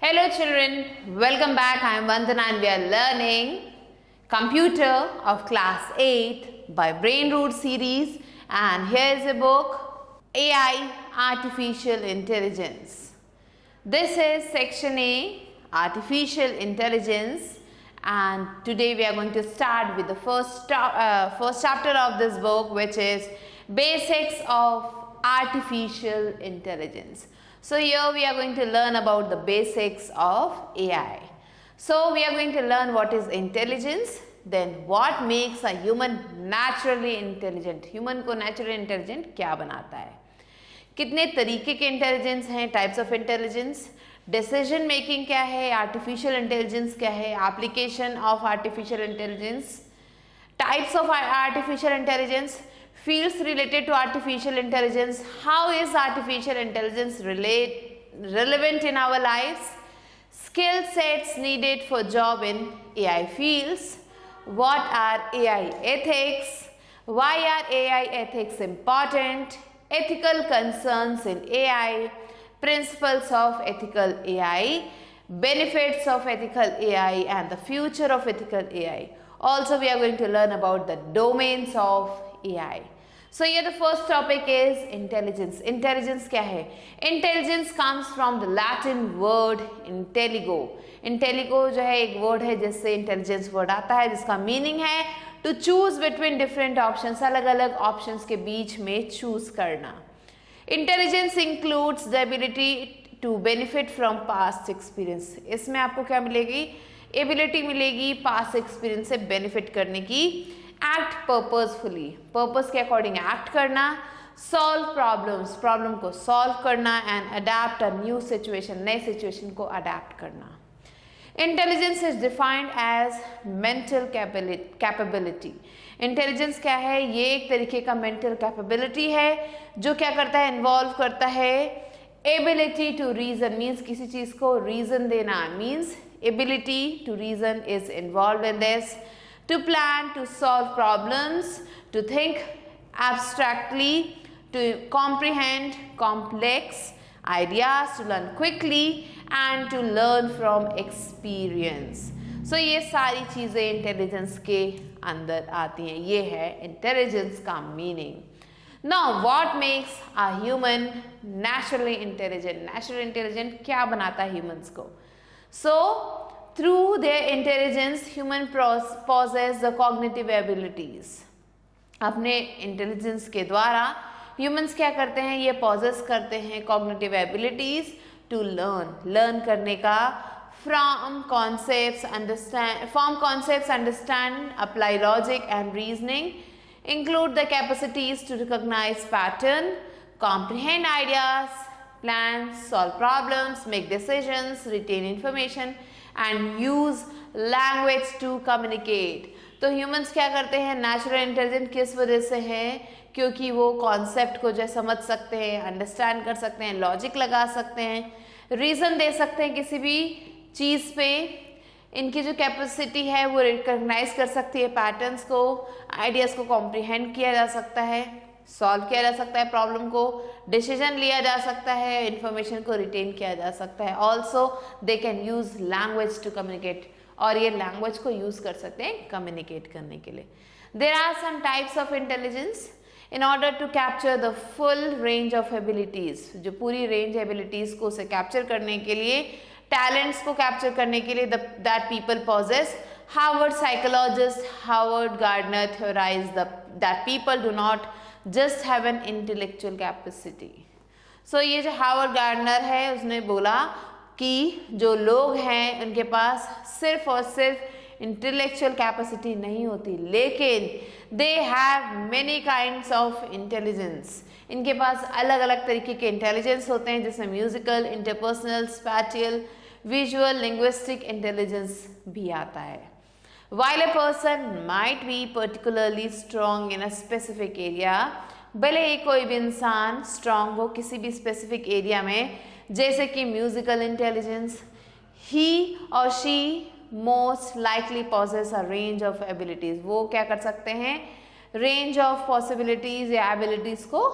Hello children, welcome back. I am Vandana and we are learning Computer of Class 8 by Brain Root series, and here is a book AI Artificial Intelligence. This is section A, Artificial Intelligence, and today we are going to start with the first chapter of this book, which is Basics of Artificial Intelligence. So here we are going to learn about the basics of AI. So we are going to learn what is intelligence, then what makes a human naturally intelligent. Human को naturally intelligent क्या बनाता है? कितने तरीके के intelligence हैं, types of intelligence, decision making क्या है, आर्टिफिशियल इंटेलिजेंस क्या है, application of artificial intelligence, types of artificial intelligence, fields related to artificial intelligence, how is artificial intelligence relevant in our lives, skill sets needed for job in AI fields, what are AI ethics, why are AI ethics important, ethical concerns in AI, principles of ethical AI, benefits of ethical AI and the future of ethical AI. Also we are going to learn about the domains of AI. So here the first topic is intelligence. Intelligence क्या है? Intelligence comes from the Latin word intelligo. Intelligo जो है एक word है जिससे intelligence word आता है, जिसका meaning है to choose between different options, अलग अलग options के बीच में choose करना. Intelligence includes the ability to benefit from past experience. इसमें आपको क्या मिलेगी? Ability मिलेगी past experience से benefit करने की, एक्ट पर्पसफुली, पर्पस के अकॉर्डिंग एक्ट करना, सॉल्व प्रॉब्लम्स, प्रॉब्लम को सॉल्व करना and adapt a new situation, नए सिचुएशन को अडेप्ट करना. Intelligence is defined as mental capability. Intelligence क्या है? ये एक तरीके का मेंटल कैपेबिलिटी है जो क्या करता है, इन्वॉल्व करता है एबिलिटी टू रीजन, मीन्स किसी चीज को रीजन देना, means ability to reason is involve in this. To plan, to solve problems, to think abstractly, to comprehend complex ideas, to learn quickly and to learn from experience. So ये सारी चीज़ें intelligence के अंदर आती हैं. ये है इंटेलिजेंस का meaning. Now what makes a human naturally intelligent? Naturally intelligent क्या बनाता है ह्यूमंस को? So through their intelligence, human possess the cognitive abilities. अपने इंटेलिजेंस के द्वारा ह्यूमंस क्या करते हैं? ये पॉजेस करते हैं कॉग्निटिव एबिलिटीज टू लर्न करने का, from concepts understand, apply logic and reasoning, include the capacities to recognise pattern, comprehend ideas, plan, solve problems, make decisions, retain information and use language to communicate. तो humans क्या करते हैं? Natural intelligent किस वजह से है? क्योंकि वो कॉन्सेप्ट को जो समझ सकते हैं, अंडरस्टैंड कर सकते हैं, लॉजिक लगा सकते हैं, रीज़न दे सकते हैं किसी भी चीज़ पे. इनकी जो कैपेसिटी है वो रिकॉग्नाइज कर सकती है पैटर्न्स को, आइडियाज़ को कॉम्प्रिहेंड किया जा सकता है, सॉल्व किया जा सकता है प्रॉब्लम को, डिसीजन लिया जा सकता है, इंफॉर्मेशन को रिटेन किया जा सकता है. Also they can use language to communicate, और ये लैंग्वेज को यूज कर सकते हैं कम्युनिकेट करने के लिए. There are some types of intelligence. In order to capture the full range of abilities, जो पूरी रेंज एबिलिटीज को उसे कैप्चर करने के लिए, टैलेंट्स को कैप्चर करने के लिए that people possess, Harvard psychologist Harvard Gardner theorise that people do not just have an intellectual capacity. So ये जो हार्वर्ड गार्डनर है उसने बोला कि जो लोग हैं उनके पास सिर्फ और सिर्फ इंटेलेक्चुअल कैपेसिटी नहीं होती, लेकिन they have many kinds of intelligence. इनके पास अलग अलग तरीके के इंटेलिजेंस होते हैं, जिसमें musical, interpersonal, spatial, visual, linguistic intelligence भी आता है. While a person might be particularly strong in a specific area, भले ही कोई भी इंसान स्ट्रॉन्ग हो किसी भी स्पेसिफिक एरिया में, जैसे कि म्यूजिकल इंटेलिजेंस, ही और she most likely possess a range of abilities. वो क्या कर सकते हैं? रेंज ऑफ पॉसिबिलिटीज या एबिलिटीज को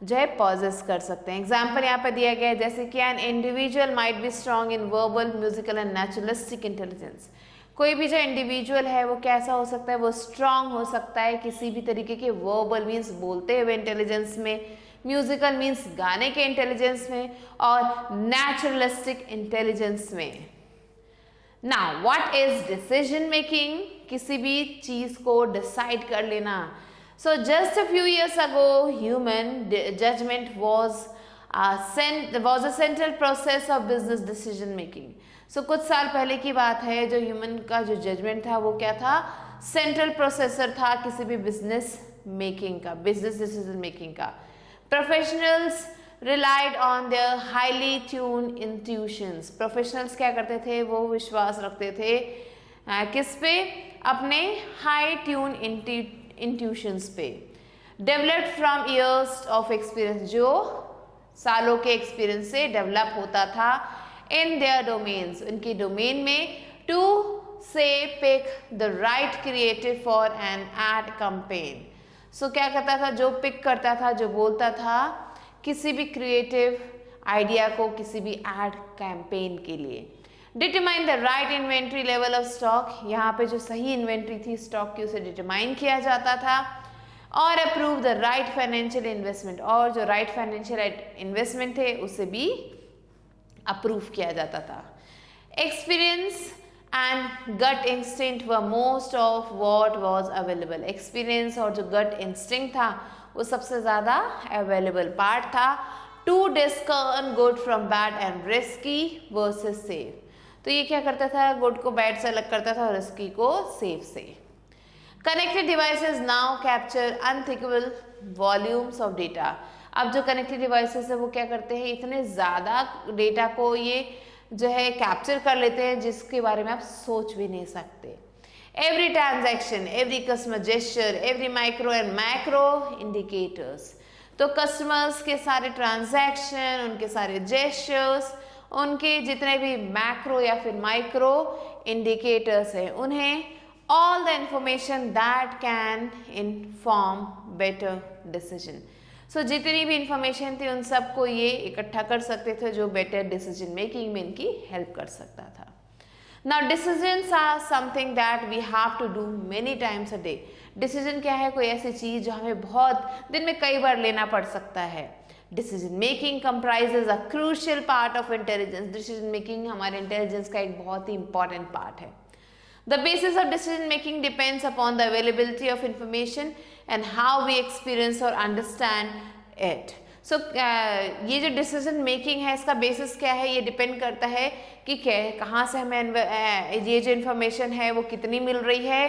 जो है पॉजेस कर सकते हैं। एग्जाम्पल यहाँ पे दिया गया है जैसे कि an individual might be strong in verbal, musical and naturalistic intelligence. कोई भी जो इंडिविजुअल है वो कैसा हो सकता है, वो स्ट्रॉन्ग हो सकता है किसी भी तरीके के वर्बल मीन्स बोलते हुए इंटेलिजेंस में, म्यूजिकल मीन्स गाने के इंटेलिजेंस में, और नेचुरलिस्टिक इंटेलिजेंस में। Now what is decision making? किसी भी चीज को डिसाइड कर लेना। So just a few years ago human judgement was a central process of business decision making. So कुछ साल पहले की बात है, जो ह्यूमन का जो जजमेंट था वो क्या था, सेंट्रल प्रोसेसर था किसी भी बिजनेस मेकिंग का, बिजनेस डिसीजन मेकिंग का। Professionals relied on their highly tune intuitions. Professionals क्या करते थे, वो विश्वास रखते थे किस पे, अपने हाई ट्यून इंट्यूशंस पे। Developed from years of experience, जो सालों के एक्सपीरियंस से डेवलप होता था इन देयर डोमेन्स, उनकी डोमेन में, टू से pick the right creative for an ad campaign. So क्या करता था, जो पिक करता था, जो बोलता था किसी भी क्रिएटिव आइडिया को किसी भी एड कैंपेन के लिए। Determine the right inventory level of stock, यहाँ पे जो सही इन्वेंट्री थी स्टॉक की उसे डिटरमाइन किया जाता था। और approve the right financial investment, और जो राइट फाइनेंशियल इन्वेस्टमेंट थे उसे भी अप्रूव किया जाता था। Experience and gut instinct were most of what was available. Experience और जो गट इंस्टिंक्ट था वो सबसे ज़्यादा अवेलेबल पार्ट था। To discern good from bad and risky versus safe. तो ये क्या करता था, गुड को बैड से अलग करता था और रिस्की को सेफ से। Connected devices now capture unthinkable volumes of data. अब जो कनेक्टेड डिवाइसेस है वो क्या करते हैं, इतने ज़्यादा डेटा को ये जो है कैप्चर कर लेते हैं जिसके बारे में आप सोच भी नहीं सकते। Every transaction, every customer gesture, every micro and macro indicators. तो कस्टमर्स के सारे ट्रांजैक्शन, उनके सारे जेस्चर्स, उनके जितने भी मैक्रो या फिर माइक्रो इंडिकेटर्स हैं, उन्हें all the information that can inform better decision. So जितनी भी इंफॉर्मेशन थी उन सबको ये इकट्ठा कर सकते थे जो बेटर डिसीजन मेकिंग में इनकी हेल्प कर सकता था। Now decisions are something that we have to do many times a day. Decision क्या है, कोई ऐसी चीज जो हमें बहुत दिन में कई बार लेना पड़ सकता है। Decision making comprises a crucial part of intelligence. Decision making हमारे इंटेलिजेंस का एक बहुत ही इंपॉर्टेंट पार्ट है। The basis of decision making depends upon the availability of information and how we experience or understand it. So ये जो decision making है इसका basis क्या है, ये depend करता है कि कहाँ से हमें ये जो information है वो कितनी मिल रही है,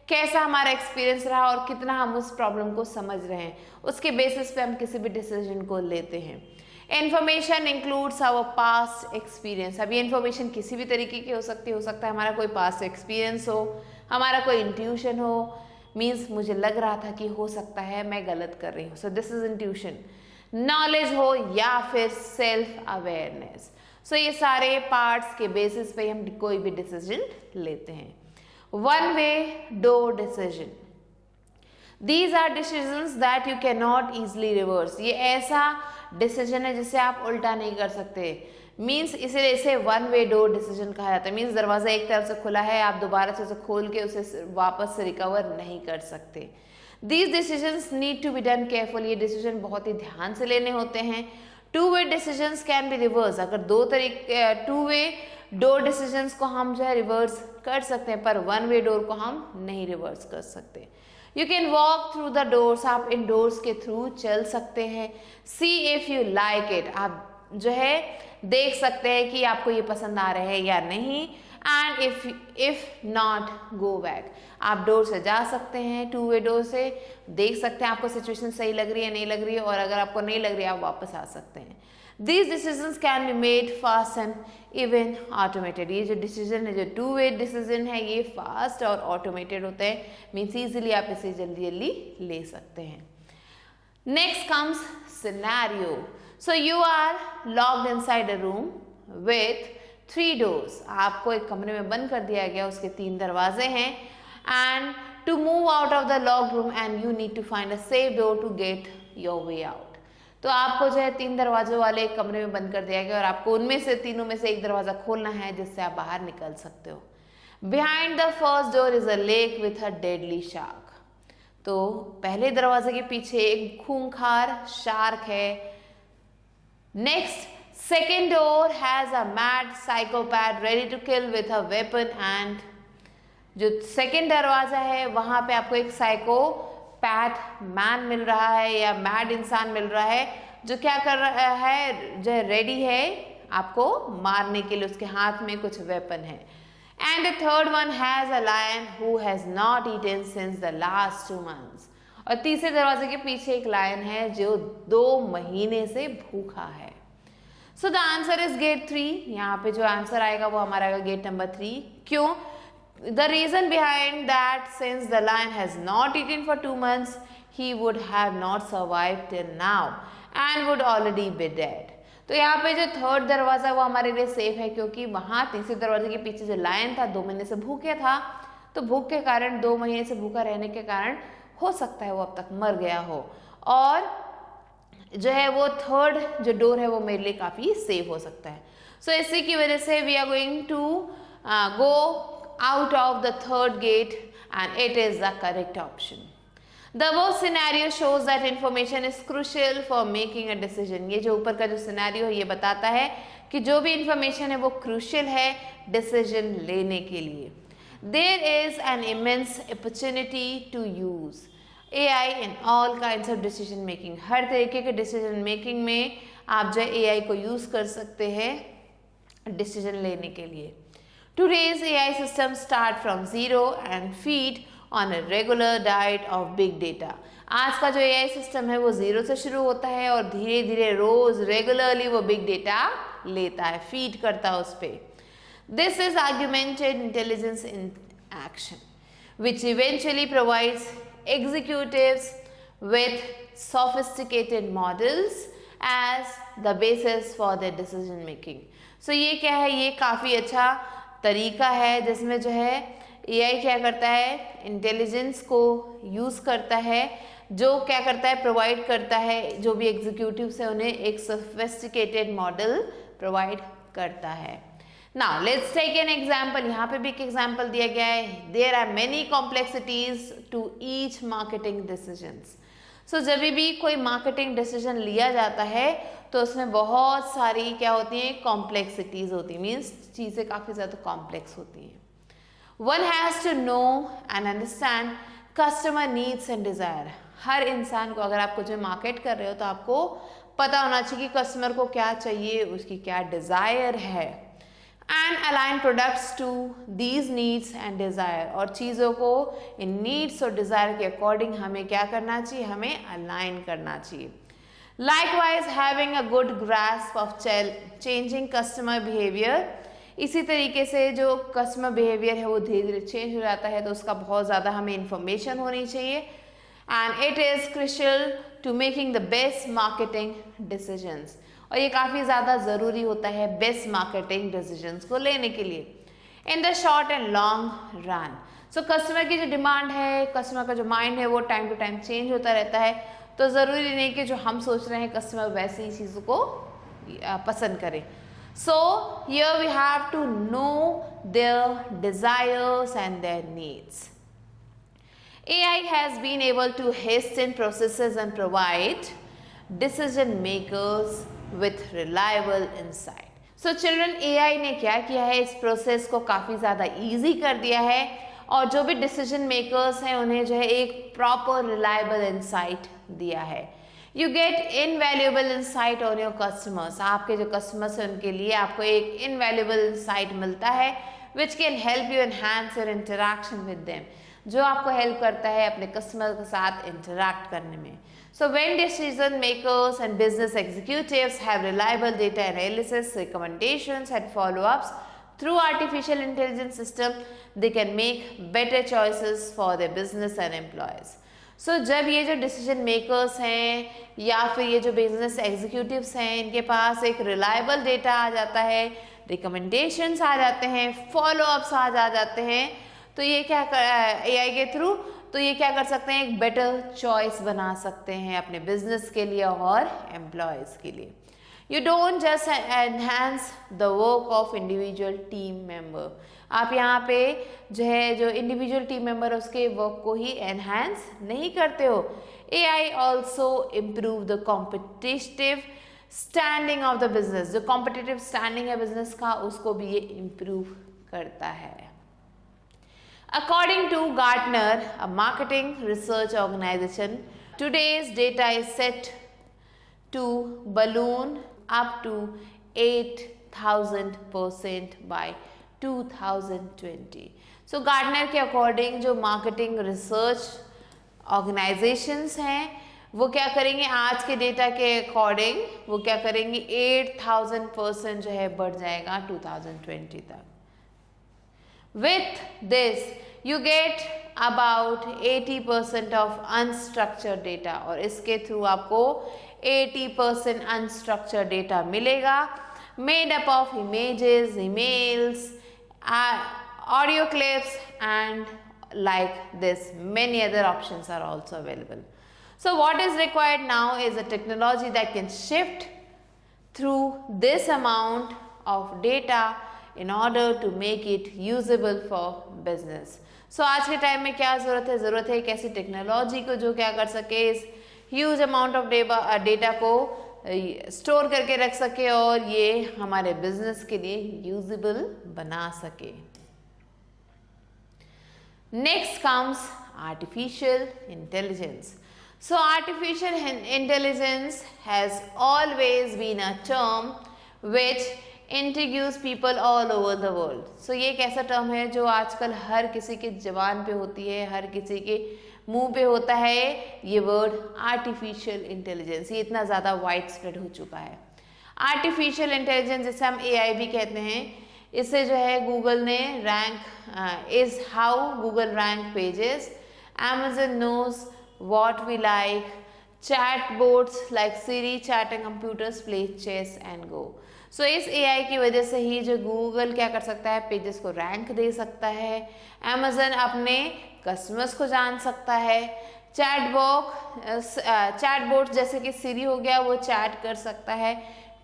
कैसा हमारा एक्सपीरियंस रहा और कितना हम उस प्रॉब्लम को समझ रहे हैं, उसके बेसिस पे हम किसी भी डिसीजन को लेते हैं। Information includes our past experience. अब ये इन्फॉर्मेशन किसी भी तरीके की हो सकता है हमारा कोई पास्ट एक्सपीरियंस हो, हमारा कोई इंट्यूशन हो, मीन्स मुझे लग रहा था कि हो सकता है मैं गलत कर रही हूँ, so this is intuition. Knowledge हो या फिर सेल्फ अवेयरनेस। सो ये सारे पार्ट्स के बेसिस पे हम कोई भी डिसीजन लेते हैं। One way door decision, these are decisions that you can not easily reverse. ये ऐसा डिसीजन है जिसे आप उल्टा नहीं कर सकते, मीन्स इसे वन वे डोर डिसीजन कहा जाता है। मीन्स दरवाजा एक तरफ से खुला है, आप दोबारा से उसे खोल के उसे वापस से रिकवर नहीं कर सकते। These decisions need to be done carefully. ये डिसीजन बहुत ही ध्यान से लेने होते हैं। Two way decisions can be reverse. अगर टू वे डोर डिसीजंस को हम जो है रिवर्स कर सकते हैं, पर वन वे डोर को हम नहीं रिवर्स कर सकते। You can walk through the doors, आप इन डोर्स के थ्रू चल सकते हैं। See if you like it, आप जो है देख सकते हैं कि आपको ये पसंद आ रहा है या नहीं। And if not go back, आप डोर से जा सकते हैं, टू वे डोर से देख सकते हैं आपको सिचुएशन सही लग रही है नहीं लग रही है, और अगर आपको नहीं लग रही है आप वापस आ सकते हैं। These decisions can be made fast and even automated. ये जो डिसीजन है, जो टू वे डिसीजन है, ये फास्ट और ऑटोमेटेड होते हैं, मीन्स इजीली आप इसे जल्दी जल्दी ले सकते हैं। Next comes scenario. So you are locked inside a room with 3 doors। आपको एक कमरे में बंद कर दिया गया, उसके 3 दरवाजे हैं। And to move out of the locked room and you need to find a safe door to get your way out. तो आपको जो है 3 दरवाजों वाले एक कमरे में बंद कर दिया गया और आपको उनमें से तीनों में से एक दरवाजा खोलना है जिससे आप बाहर निकल सकते हो। Behind the first door is a lake with a deadly shark. तो पहले दरवाजे के पीछे एक खूंखार शार्क है। Next, second door has a mad psychopath ready to kill with a weapon and जो सेकेंड दरवाजा है वहां पे आपको एक साइकोपैथ मैन मिल रहा है या मैड इंसान मिल रहा है जो क्या कर रहा है, जो रेडी है आपको मारने के लिए, उसके हाथ में कुछ वेपन है। And the third one has a lion who has not eaten since the last 2 months। और तीसरे दरवाजे के पीछे एक लायन है जो 2 महीने से भूखा है। So the answer is get 3। यहाँ पे जो आंसर आएगा वो हमारा आएगा गेट नंबर 3। क्यों? The reason behind that, since the lion has not eaten for 2 months, he would have not survived till now and would already be dead। तो यहाँ पे जो थर्ड दरवाजा वो हमारे लिए सेफ है क्योंकि वहां तीसरे दरवाजे के पीछे जो लायन था 2 महीने से भूखे था, तो भूख के कारण 2 महीने से भूखा रहने के कारण हो सकता है वो अब तक मर गया हो, और जो है वो थर्ड जो डोर है वो मेरे लिए काफी सेफ हो सकता है। सो इसी की वजह से we are going to go out of the third gate and it is the correct option. The above scenario shows that information is crucial for making a decision। ये जो ऊपर का जो सिनेरियो है ये बताता है कि जो भी इंफॉर्मेशन है वो क्रूशियल है डिसीजन लेने के लिए। There is an immense opportunity to use AI in all kinds of decision making। हर तरीके के डिसीजन मेकिंग में आप जो AI को यूज कर सकते हैं डिसीजन लेने के लिए। Today's AI systems start from zero and feed on a regular diet of big data। आज का जो AI सिस्टम है वो जीरो से शुरू होता है और धीरे धीरे रोज रेगुलरली वो बिग डेटा लेता है, फीड करता है उस पर। This is augmented intelligence in action, which eventually provides executives with sophisticated models as the basis for their decision making। So ये क्या है, ये काफ़ी अच्छा तरीका है जिसमें जो है AI क्या करता है, इंटेलिजेंस को यूज़ करता है, जो क्या करता है, प्रोवाइड करता है जो भी एग्जीक्यूटिव्स है उन्हें एक सोफिस्टिकेटेड मॉडल प्रोवाइड करता है। Now let's take an example. यहाँ पे भी एक एग्जाम्पल दिया गया है। There are many complexities to each marketing decisions. So जब भी कोई मार्केटिंग डिसीजन लिया जाता है तो उसमें बहुत सारी क्या होती हैं, कॉम्प्लेक्सिटीज होती हैं, मीन्स चीज़ें काफ़ी ज़्यादा कॉम्प्लेक्स होती हैं। One has to know and understand customer needs and desire. हर इंसान को, अगर आप कुछ मार्केट कर रहे हो तो आपको पता होना चाहिए कि कस्टमर को क्या चाहिए, उसकी क्या डिज़ायर है, and align products to these needs and desire. और चीज़ों को इन नीड्स और डिज़ायर के अकॉर्डिंग हमें क्या करना चाहिए, हमें अलाइन करना चाहिए। Likewise, having a good grasp of changing customer behavior। इसी तरीके से जो कस्टमर बिहेवियर है वो धीरे धीरे चेंज हो जाता है तो उसका बहुत ज़्यादा हमें इंफॉर्मेशन होनी चाहिए। And it is crucial to making the best marketing decisions. और ये काफ़ी ज़्यादा ज़रूरी होता है बेस्ट मार्केटिंग डिसीजंस को लेने के लिए in the short and long run. So customer की जो डिमांड है, कस्टमर का जो माइंड है वो टाइम टू टाइम चेंज होता रहता है, तो ज़रूरी नहीं कि जो हम सोच रहे हैं कस्टमर वैसे ही चीज़ों को पसंद करे। So here we have to know their desires and their needs. AI has been able to hasten processes and provide decision makers with reliable insight। So children, AI ने क्या किया है, इस प्रोसेस को काफ़ी ज़्यादा ईजी कर दिया है और जो भी डिसीजन मेकर्स हैं उन्हें जो है एक प्रॉपर रिलायबल इंसाइट दिया है। You get invaluable insight on your customers. आपके जो कस्टमर्स हैं उनके लिए आपको एक इनवैल्यूएबल इंसाइट मिलता है which can help you enhance your interaction with them, जो आपको हेल्प करता है अपने कस्टमर के साथ इंटरैक्ट करने में। So when decision makers and business executives have reliable data analysis, recommendations and follow-ups through artificial intelligence system, they can make better choices for their business and employees। So जब ये जो decision makers हैं या फिर ये जो business executives हैं, इनके पास एक reliable data आ जाता है, recommendations आ जाते हैं, follow-ups आ जाते हैं, तो ये क्या AI के थ्रू तो ये क्या कर सकते हैं, एक बेटर चॉइस बना सकते हैं अपने बिजनेस के लिए और एम्प्लॉयज़ के लिए। You don't just enhance the work of individual team member. आप यहाँ पे जो है जो इंडिविजुअल टीम मेंबर उसके वर्क को ही एनहांस नहीं करते हो। AI also improve the competitive standing of the business. जो competitive standing है बिजनेस का उसको भी ये improve करता है। According to Gartner, a marketing research organization, today's data is set to balloon up to 8,000% by 2020. So Gartner के according जो मार्केटिंग रिसर्च ऑर्गेनाइजेशंस हैं वो क्या करेंगे, आज के डेटा के अकॉर्डिंग वो क्या करेंगे, 8,000% जो है बढ़ जाएगा 2020 तक। With this you get about 80% of unstructured data और इसके थ्रू आपको 80% unstructured data मिलेगा, made up of images, emails, audio clips and like this many other options are also available. So what is required now is a technology that can shift through this amount of data in order to make it usable for business. So आज के time में क्या ज़रूरत है एक ऐसी technology को जो क्या कर सके, इस ह्यूज अमाउंट ऑफ डेटा को स्टोर करके रख सके और ये हमारे बिजनेस के लिए यूजेबल बना सके। Next comes artificial intelligence. So artificial intelligence has always been a term which intrigues people all over the world. So ये एक ऐसा टर्म है जो आजकल हर किसी के ज़बान पे होती है, हर किसी के मुंह पे होता है ये वर्ड आर्टिफिशियल इंटेलिजेंस। ये इतना ज़्यादा वाइड स्प्रेड हो चुका है। आर्टिफिशियल इंटेलिजेंस जिसे हम AI भी कहते हैं, इससे जो है गूगल ने rank is how Google rank pages, Amazon knows what we like, chatbots like Siri chat and computers play chess and go. So इस AI की वजह से ही जो गूगल क्या कर सकता है, पेजेस को रैंक दे सकता है, Amazon अपने कस्टमर्स को जान सकता है, चैटबोट जैसे कि Siri हो गया वो चैट कर सकता है,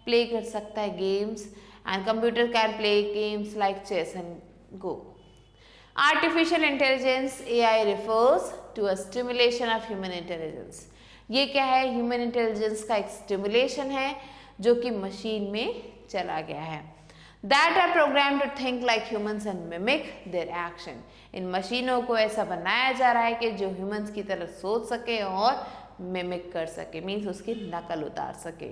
प्ले कर सकता है games, and computer can play games like chess and go. Artificial intelligence AI refers to a stimulation of human intelligence. ये क्या है, ह्यूमन इंटेलिजेंस का एक स्टिमुलेशन है जो कि मशीन में चला गया है। That are programmed to think like humans and mimic their action. इन मशीनों को ऐसा बनाया जा रहा है कि जो ह्यूमंस की तरह सोच सके और मिमिक कर सके, मीन्स उसकी नकल उतार सके।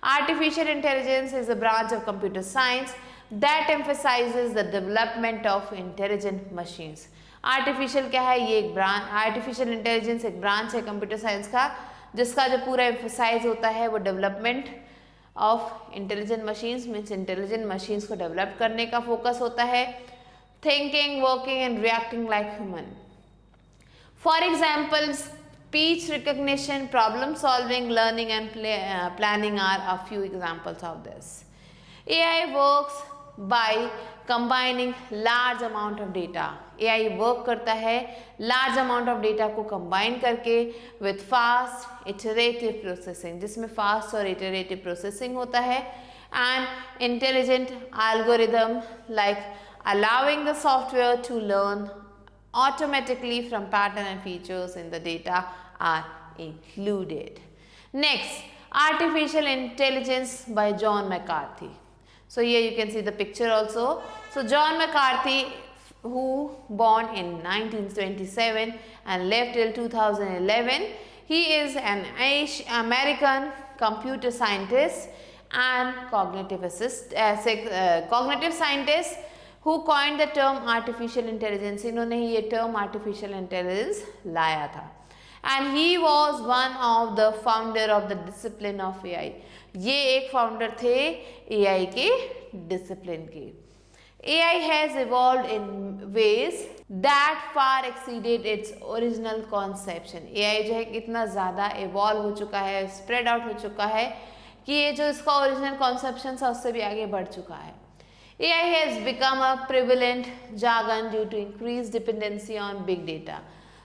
Artificial intelligence is a branch of computer science that emphasizes the development of intelligent machines. Artificial क्या है, ये एक ब्रांच, आर्टिफिशियल इंटेलिजेंस एक ब्रांच है कंप्यूटर साइंस का जिसका जो पूरा एम्फसाइज होता है वो development of intelligent machines, means intelligent machines को डेवलप करने का फोकस होता है, thinking, working and reacting like human. For example speech recognition, problem solving, learning and planning are a few examples of this. AI works by combining large amount of data. AI work करता है large amount of data को combine करके with fast iterative processing, जिसमें fast और iterative processing होता है, and intelligent algorithm like allowing the software to learn automatically from pattern and features in the data are included. Next, artificial intelligence by John McCarthy. So here you can see the picture also. So John McCarthy, who born in 1927 and lived till 2011, he is an American computer scientist and cognitive scientist who coined the term artificial intelligence. इन्होंने ही ये term artificial intelligence लाया था, and he was one of the founder of the discipline of AI. ये एक founder थे AI के discipline के। AI has evolved in ways that far exceeded its original conception. AI जो है कितना ज़्यादा evolve हो चुका है, spread out हो चुका है कि ये जो इसका original conception था उससे भी आगे बढ़ चुका है। AI has become a prevalent jargon due to increased dependency on big data.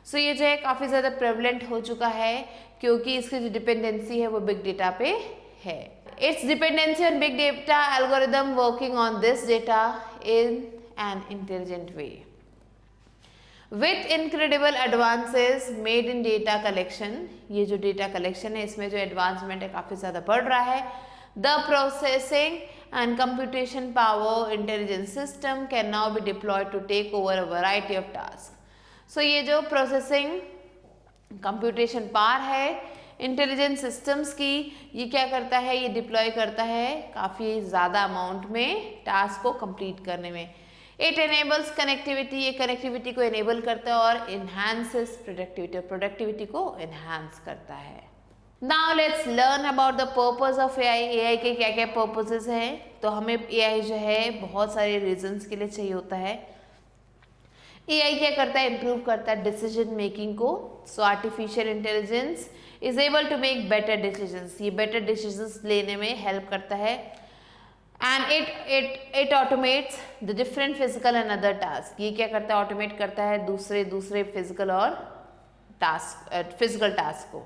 सो ये जो है काफ़ी ज़्यादा प्रेवलेंट हो चुका है क्योंकि इसकी जो डिपेंडेंसी है वो बिग डेटा पे है. It's dependency on big data algorithm working on this data in an intelligent way. With incredible advances made in data collection, ये जो data collection है इसमें जो advancement है काफ़ी ज़्यादा बढ़ रहा है. The processing and computation power intelligence system can now be deployed to take over a variety of tasks. So ये जो processing computation power है intelligence systems की, ये क्या करता है, ये deploy करता है काफ़ी ज़्यादा amount में task को complete करने में. It enables connectivity, ये connectivity को enable करता है और enhances productivity, productivity को enhance करता है. Now let's learn about the purpose of AI. AI के क्या क्या purposes हैं. तो हमें AI जो है बहुत सारे reasons के लिए चाहिए होता है. AI क्या करता है, improve करता है decision making को. So artificial intelligence is able to make better decisions. ये better decisions लेने में help करता है. And it automates the different physical and other tasks. ये क्या करता है, automate करता है दूसरे physical और physical task को.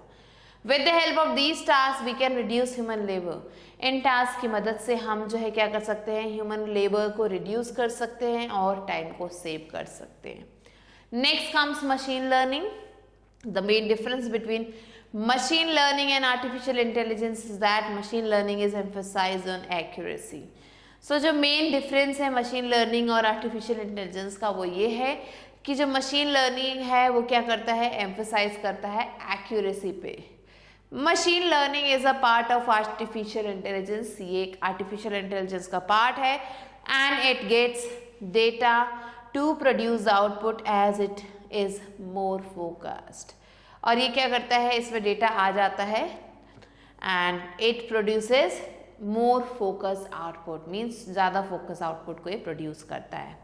With the help of these tasks, we can reduce human labor. In task की मदद से हम जो है क्या कर सकते हैं, ह्यूमन लेबर को रिड्यूस कर सकते हैं और टाइम को सेव कर सकते हैं. Next comes machine learning. The main difference between machine learning and artificial intelligence is that machine learning is emphasized on accuracy. So जो main difference है machine learning और artificial intelligence का वो ये है कि जो machine learning है वो क्या करता है, emphasize करता है accuracy पे. Machine learning is a part of artificial intelligence. ये एक artificial intelligence का part है and it gets data to produce the output as it is more focused. और ये क्या करता है, इसमें डेटा आ जाता है and it produces more focus output, means ज़्यादा फोकस आउटपुट को ये प्रोड्यूस करता है.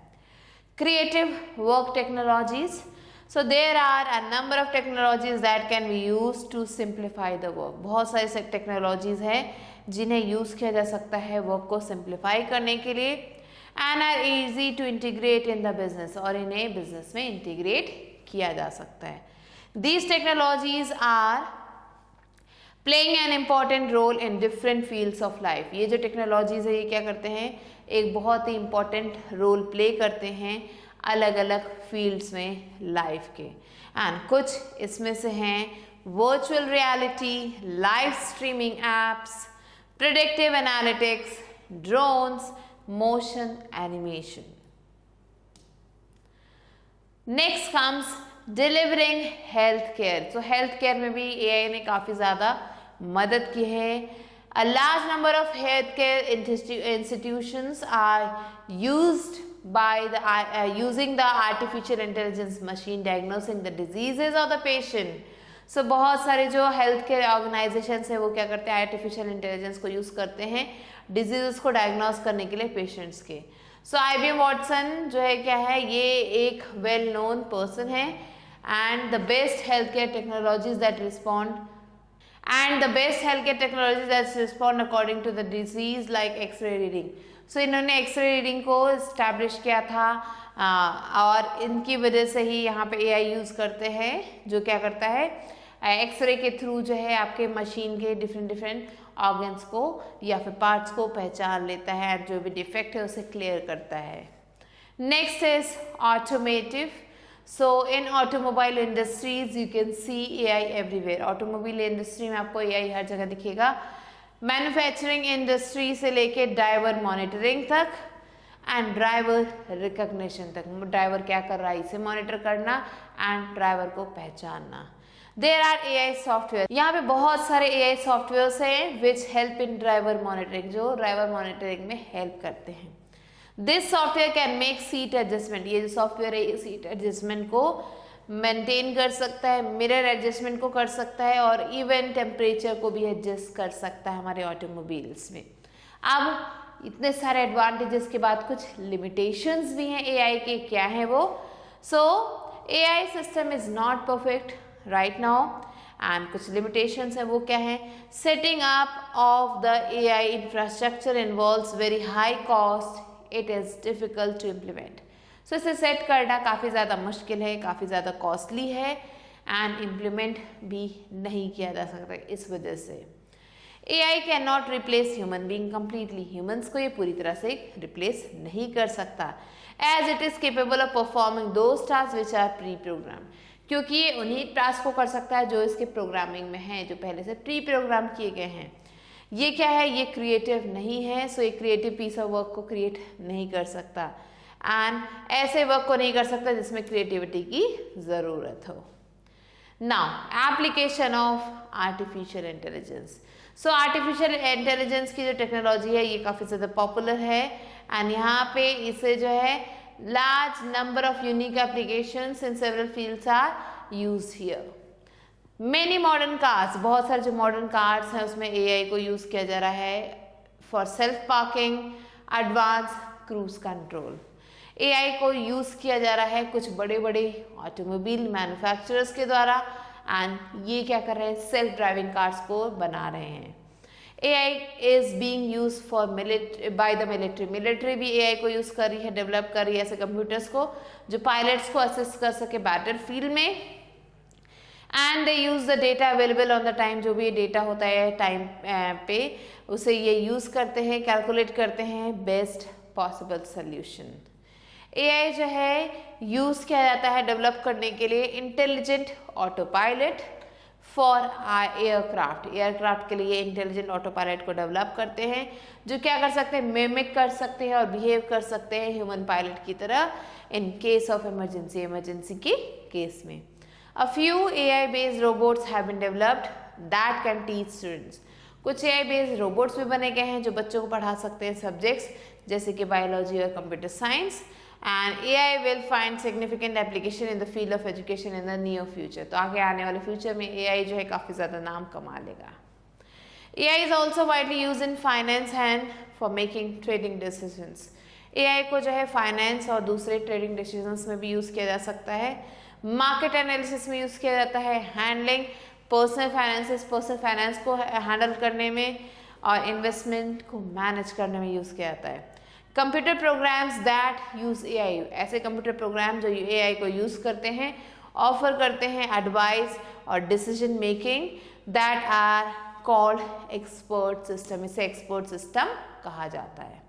Creative work technologies. So there are a number of technologies that can be use to simplify the work. बहुत सारी टेक्नोलॉजीज हैं जिन्हें यूज़ किया जा सकता है वर्क को सिंप्लीफाई करने के लिए and are easy to integrate in the business, और इन्हें बिजनेस में इंटीग्रेट किया जा सकता है. These technologies are playing an important role in different fields of life. ये जो technologies है ये क्या करते हैं, एक बहुत ही important role play करते हैं अलग अलग fields में life के. And कुछ इसमें से हैं virtual reality, live streaming apps, predictive analytics, drones, motion animation. Next comes delivering health care. तो हेल्थ केयर में भी AI ने काफ़ी ज़्यादा मदद की है. A large number of health care institutions are used by the using the artificial intelligence machine diagnosing the diseases of the patient. So बहुत सारे जो हेल्थ केयर ऑर्गेनाइजेशंस है वो क्या करते हैं, आर्टिफिशियल इंटेलिजेंस को यूज़ करते हैं डिजीजेस को डायग्नोस करने के लिए पेशेंट्स के. सो IBM वाटसन जो है क्या है, ये एक वेल नोन पर्सन है and the best healthcare technologies that respond according to the disease like X-ray reading. So इन्होंने X-ray reading को establish किया था और इनकी वजह से ही यहाँ पे AI यूज़ करते हैं जो क्या करता है, X-ray के थ्रू जो है आपके मशीन के डिफरेंट ऑर्गन्स को या फिर पार्ट्स को पहचान लेता है और जो भी डिफेक्ट है उसे क्लियर करता है. Next is automotive. So in automobile industries you can C AI everywhere. Automobile industry में आपको AI हर जगह दिखेगा. मैन्युफैक्चरिंग इंडस्ट्री से लेके ड्राइवर मॉनिटरिंग तक एंड ड्राइवर रिकग्निशन तक. ड्राइवर क्या कर रहा है इसे मॉनिटर करना एंड ड्राइवर को पहचानना. There are AI software. यहाँ पे बहुत सारे AI सॉफ्टवेयर्स हैं which help in driver monitoring, जो ड्राइवर मॉनिटरिंग में हेल्प करते हैं. This software can make seat adjustment. ये जो सॉफ्टवेयर है ये सीट एडजस्टमेंट को मेंटेन कर सकता है, मिरर एडजस्टमेंट को कर सकता है और इवन टेम्परेचर को भी एडजस्ट कर सकता है हमारे ऑटोमोबाइल्स में. अब इतने सारे एडवांटेजेस के बाद कुछ लिमिटेशंस भी हैं AI के. क्या है वो? So AI system is not perfect right now and कुछ लिमिटेशंस है वो क्या है. Setting up of the AI infrastructure involves very high cost. It is difficult to implement. So इसे सेट करना काफ़ी ज़्यादा मुश्किल है, काफ़ी ज़्यादा कॉस्टली है एंड इम्प्लीमेंट भी नहीं किया जा सकता। इस वजह से AI can not replace human being completely, humans को ये पूरी तरह से रिप्लेस नहीं कर सकता, as it is capable of performing those task which are pre program, क्योंकि ये उन्हीं टास्क को कर सकता है जो इसके प्रोग्रामिंग में हैं, जो पहले से प्री प्रोग्राम किए गए हैं। ये क्या है, ये क्रिएटिव नहीं है, सो ये क्रिएटिव पीस ऑफ वर्क को क्रिएट नहीं कर सकता एंड ऐसे वर्क को नहीं कर सकता जिसमें क्रिएटिविटी की ज़रूरत हो। Now application of artificial intelligence. So artificial intelligence की जो टेक्नोलॉजी है ये काफ़ी ज़्यादा पॉपुलर है एंड यहाँ पे इसे जो है large number of unique applications in several fields are use here. Many modern cars, बहुत सारे जो मॉडर्न कार्स हैं उसमें AI को यूज़ किया जा रहा है for self parking, advance cruise control. AI को यूज़ किया जा रहा है कुछ बड़े बड़े ऑटोमोबाइल मैन्युफैक्चरर्स के द्वारा एंड ये क्या कर रहे हैं, सेल्फ ड्राइविंग कार्स को बना रहे हैं। AI is being use for by the military, military भी AI को यूज़ कर रही है, डेवलप कर रही है ऐसे कंप्यूटर्स को जो पायलट्स को असिस्ट कर सके बैटल फील्ड में and they use the data available on the time, जो भी डेटा होता है टाइम पे उसे ये यूज़ करते हैं, कैलकुलेट करते हैं बेस्ट पॉसिबल सोल्यूशन। AI जो है यूज़ किया जाता है डेवलप करने के लिए intelligent auto pilot for aircraft, aircraft के लिए इंटेलिजेंट ऑटो पायलट को डेवलप करते हैं जो क्या कर सकते हैं, मिमिक कर सकते हैं और बिहेव कर सकते हैं ह्यूमन पायलट की तरह in case of emergency, emergency के केस में। A few AI based robots have been developed that can teach students. कुछ AI based robots भी बने गए हैं जो बच्चों को पढ़ा सकते हैं सब्जेक्ट्स जैसे कि बायोलॉजी और computer science and AI will find significant application in the field of education in the near future. तो आगे आने वाले फ्यूचर में AI जो है काफ़ी ज़्यादा नाम कमा लेगा। AI is also widely used in finance and for making trading decisions. AI को जो है फाइनेंस और दूसरे ट्रेडिंग डिसीजंस में भी यूज़ किया जा सकता है, मार्केट एनालिसिस में यूज़ किया जाता है, हैंडलिंग पर्सनल फाइनेंस को हैंडल करने में और इन्वेस्टमेंट को मैनेज करने में यूज़ किया जाता है। Computer programs that use AI, ऐसे कंप्यूटर प्रोग्राम जो AI को यूज़ करते हैं, ऑफर करते हैं एडवाइस और decision making that are called expert system, इसे एक्सपर्ट सिस्टम कहा जाता है।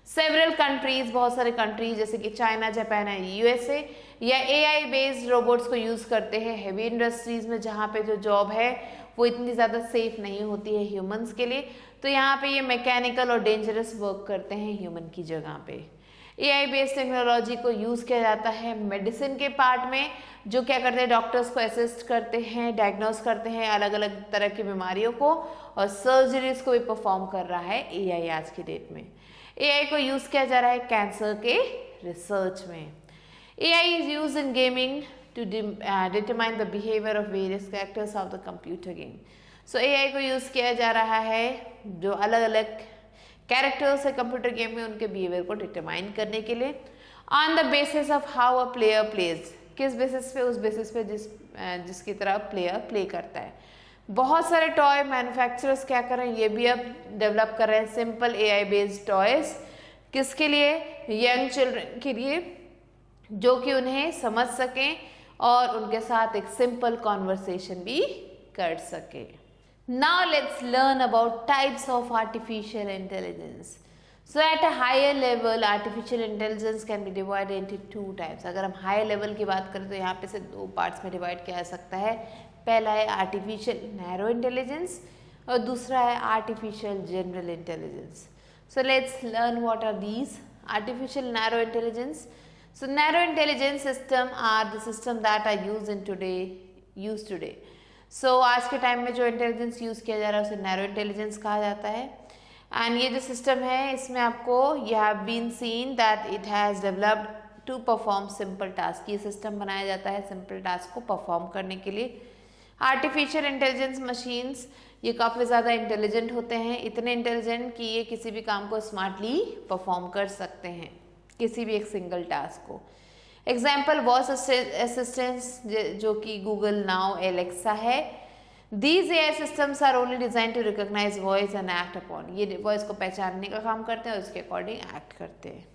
सेवरल कंट्रीज, बहुत सारे कंट्रीज जैसे कि चाइना, जापान है, USA या AI बेस्ड रोबोट्स को यूज़ करते हैं हेवी इंडस्ट्रीज में जहाँ पे जो जॉब है वो इतनी ज़्यादा सेफ नहीं होती है ह्यूमंस के लिए, तो यहाँ पे ये मैकेनिकल और डेंजरस वर्क करते हैं ह्यूमन की जगह पे। AI बेस्ड टेक्नोलॉजी को यूज़ किया जाता है मेडिसिन के पार्ट में, जो क्या करते हैं डॉक्टर्स को असिस्ट करते हैं, डायग्नोस करते हैं अलग अलग तरह की बीमारियों को और सर्जरीज को भी परफॉर्म कर रहा है AI आज की डेट में। AI को यूज़ किया जा रहा है कैंसर के रिसर्च में। AI is used in gaming to determine the behavior of various characters of the computer game. So AI को यूज़ किया जा रहा है जो अलग अलग कैरेक्टर्स है कंप्यूटर गेम में उनके बिहेवियर को डिटरमाइन करने के लिए on the basis of how a player plays, किस बेसिस पे, उस बेसिस पे जिसकी तरह प्लेयर प्ले करता है। बहुत सारे टॉय मैन्युफैक्चरर्स क्या कर रहे हैं, ये भी अब डेवलप कर रहे हैं सिंपल AI बेस्ड टॉयज, किसके लिए, यंग चिल्ड्रन के लिए, जो कि उन्हें समझ सकें और उनके साथ एक सिंपल कॉन्वर्सेशन भी कर सके। Now let's learn about types of artificial intelligence. So at a higher level, artificial intelligence can be divided into two types. अगर हम higher level की बात करें तो यहाँ पे से दो पार्ट्स में डिवाइड किया जा सकता है। पहला है artificial narrow intelligence और दूसरा है artificial general intelligence. So let's learn what are these artificial narrow intelligence. So narrow intelligence system are the system that are used today. So आज के टाइम में जो इंटेलिजेंस यूज़ किया जा रहा है उसे नैरो इंटेलिजेंस कहा जाता है। एंड ये जो सिस्टम है इसमें आपको you have been seen that it has developed to perform simple task, ये सिस्टम बनाया जाता है सिंपल टास्क को परफॉर्म करने के लिए। आर्टिफिशियल इंटेलिजेंस मशीन्स ये काफ़ी ज़्यादा इंटेलिजेंट होते हैं, इतने इंटेलिजेंट कि ये किसी भी काम को स्मार्टली परफॉर्म कर सकते हैं, किसी भी एक सिंगल टास्क को। एग्जाम्पल वॉइस असिस्टेंट्स जो कि गूगल नाउ, एलेक्सा है। These AI systems are only design to recognise voice and act upon, ये वॉइस को पहचानने का काम करते हैं और उसके अकॉर्डिंग एक्ट करते हैं।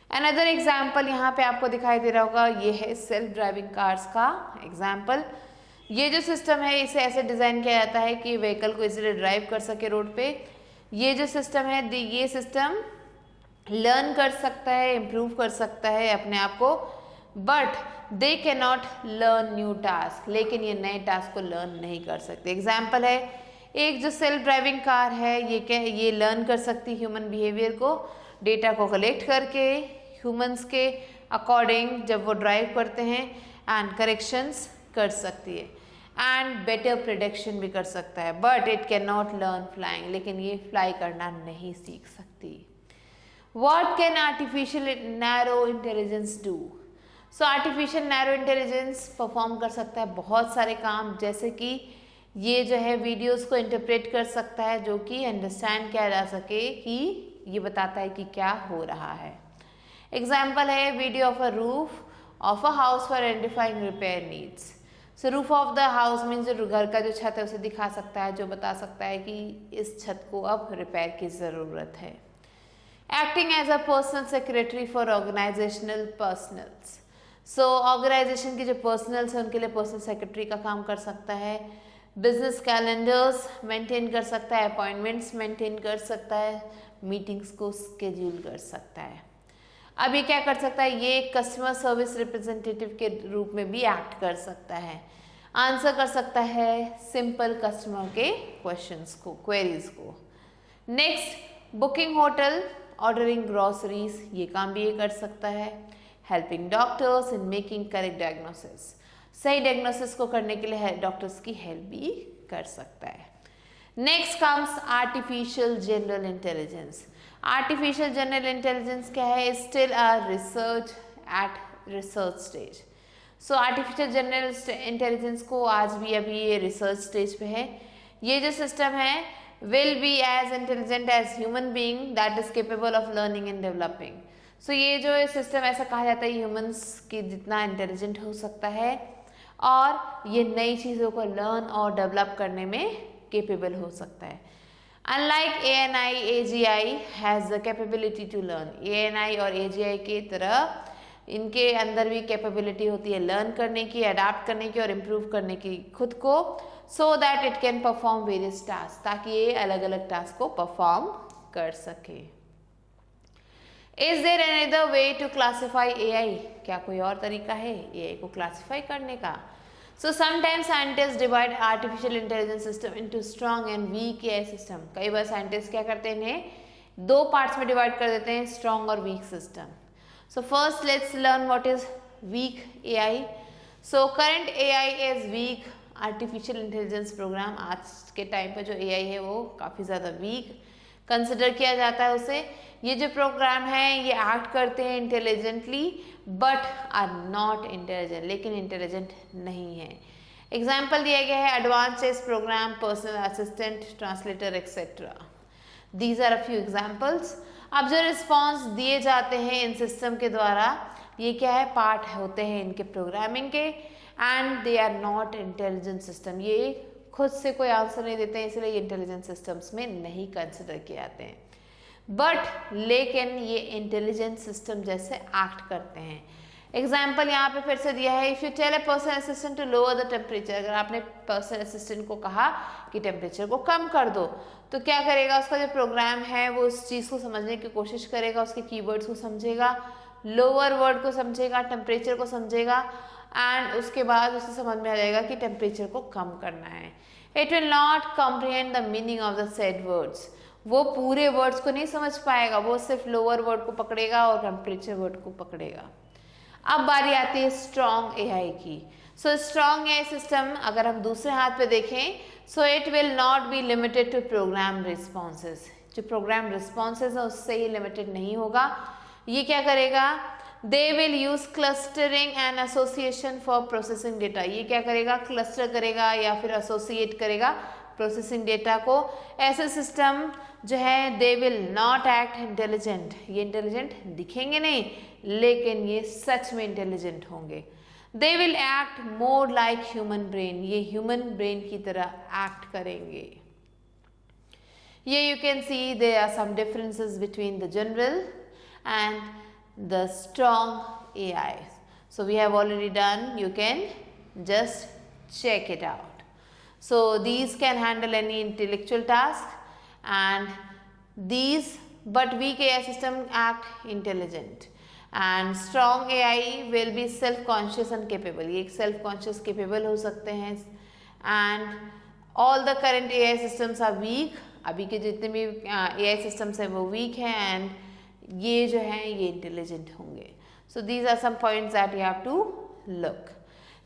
अनदर एग्जाम्पल यहाँ पे आपको दिखाई दे रहा होगा, ये है सेल्फ ड्राइविंग कार्स का एग्जाम्पल। ये जो सिस्टम है इसे ऐसे डिज़ाइन किया जाता है कि व्हीकल को इजीली ड्राइव कर सके रोड पे। ये जो सिस्टम है ये सिस्टम लर्न कर सकता है, इम्प्रूव कर सकता है अपने आप को, but they can not learn new task, लेकिन ये नए टास्क को लर्न नहीं कर सकते। एग्जाम्पल है एक जो सेल्फ ड्राइविंग कार है, ये लर्न कर सकती है ह्यूमन बिहेवियर को, डेटा को कलेक्ट करके ह्यूमंस के अकॉर्डिंग जब वो ड्राइव करते हैं एंड करेक्शंस कर सकती है एंड बेटर प्रिडिक्शन भी कर सकता है, but it can not learn flying, लेकिन ये फ्लाई करना नहीं सीख सकती। What can artificial narrow intelligence do? So artificial narrow intelligence perform कर सकता है बहुत सारे काम, जैसे कि ये जो है वीडियोस को इंटरप्रेट कर सकता है, जो कि अंडरस्टैंड किया जा सके कि ये बताता है कि क्या हो रहा है। एग्जाम्पल है video of a roof of a house for identifying repair needs. So roof of the house means जो घर का जो छत है उसे दिखा सकता है, जो बता सकता है कि इस छत को अब रिपेयर की ज़रूरत है। Acting as a personal secretary for organizational personals. So organisation के जो पर्सनल्स हैं उनके लिए पर्सनल सेक्रेटरी का काम कर सकता है। बिजनेस कैलेंडर्स मेंटेन कर सकता है, अपॉइंटमेंट्स मेंटेन कर सकता है, मीटिंग्स को स्केड्यूल कर सकता है। अब ये क्या कर सकता है, ये कस्टमर सर्विस रिप्रेजेंटेटिव के रूप में भी एक्ट कर सकता है, आंसर कर सकता है सिंपल कस्टमर के क्वेश्चंस को, क्वेरीज को। Next booking hotel, ordering groceries, ये काम भी ये कर सकता है। Helping doctors in making correct diagnosis, सही डायग्नोसिस को करने के लिए डॉक्टर्स की हेल्प भी कर सकता है। Next comes artificial general intelligence. Artificial general intelligence क्या है, still a research eight research stage. So artificial general intelligence को आज भी अभी ये रिसर्च स्टेज पे है। ये जो सिस्टम है will be as intelligent as human being that is capable of learning and developing. So ये जो सिस्टम ऐसा कहा जाता है ह्यूमंस की जितना इंटेलिजेंट हो सकता है और ये नई चीज़ों को लर्न और डेवलप करने में केपेबल हो सकता है। Unlike ANI, AGI has the capability to learn. ANI और AGI की तरह इनके अंदर भी कैपेबिलिटी होती है लर्न करने की, अडाप्ट करने की और इम्प्रूव करने की खुद को, so that it can perform various task, ताकि ये अलग अलग टास्क को परफॉर्म कर सके। Is there another way to classify AI? क्या कोई और तरीका है AI को क्लासीफाई करने का? So sometimes scientist divide artificial intelligence system into strong and weak AI system. कई बार साइंटिस्ट क्या करते हैं, इन्हें दो पार्ट्स में डिवाइड कर देते हैं, स्ट्रॉन्ग और weak system. So first let's learn what is weak AI. So current AI is weak artificial intelligence program. आज के टाइम पर जो AI है वो काफ़ी ज़्यादा वीक कंसिडर किया जाता है उसे। ये जो प्रोग्राम है ये एक्ट करते हैं intelligently but are not intelligent, लेकिन इंटेलिजेंट नहीं है। एग्जाम्पल दिया गया है advance chess program, personal assistant, translator etcetera. These are a few examples. अब जो रिस्पॉन्स दिए जाते हैं इन सिस्टम के द्वारा, ये क्या है, पार्ट होते हैं इनके प्रोग्रामिंग के, and they are not intelligent system. ये खुद से कोई आंसर नहीं देते हैं, इसलिए इंटेलिजेंट सिस्टम्स में नहीं कंसिडर किए जाते हैं, बट लेकिन ये इंटेलिजेंट सिस्टम जैसे एक्ट करते हैं। एग्जाम्पल यहाँ पे फिर से दिया है, if you tell a personal assistant to lower the temperature. अगर आपने पर्सनल असिस्टेंट को कहा कि टेम्परेचर को कम कर दो, तो क्या करेगा, उसका जो प्रोग्राम है वो उस चीज़ को समझने की कोशिश करेगा, उसके कीवर्ड्स को समझेगा, लोअर वर्ड को समझेगा, टेम्परेचर को समझेगा, एंड उसके बाद उसे समझ में आ जाएगा कि टेम्परेचर को कम करना है। It will not comprehend the meaning of the said words. वो पूरे वर्ड्स को नहीं समझ पाएगा, वो सिर्फ लोअर वर्ड को पकड़ेगा और टेम्परेचर वर्ड को पकड़ेगा। अब बारी आती है स्ट्रॉन्ग AI की। सो स्ट्रॉन्ग AI सिस्टम अगर हम दूसरे हाथ पे देखें, so it will not be limited to program responses. जो प्रोग्राम रिस्पॉन्सेज है उससे ही लिमिटेड नहीं होगा। ये क्या करेगा, they will use clustering and association for processing data. ये क्या करेगा, क्लस्टर करेगा या फिर एसोसिएट करेगा प्रोसेसिंग डेटा को। ऐसे सिस्टम जो है they will not act intelligent. ये इंटेलिजेंट दिखेंगे नहीं, लेकिन ये सच में इंटेलिजेंट होंगे। They will act more like human brain. ये ह्यूमन ब्रेन की तरह एक्ट करेंगे। ये you can see there are some differences between the general and the strong AI. So we have already done, you can just check it out. So these can handle any intellectual task, and these but weak AI system act intelligent, and strong AI will be self conscious and capable. ये self conscious capable हो सकते हैं, and all the current AI systems are weak. अभी के जितने भी AI systems हैं वो weak हैं, and ये जो हैं ये intelligent होंगे. So these are some points that you have to look.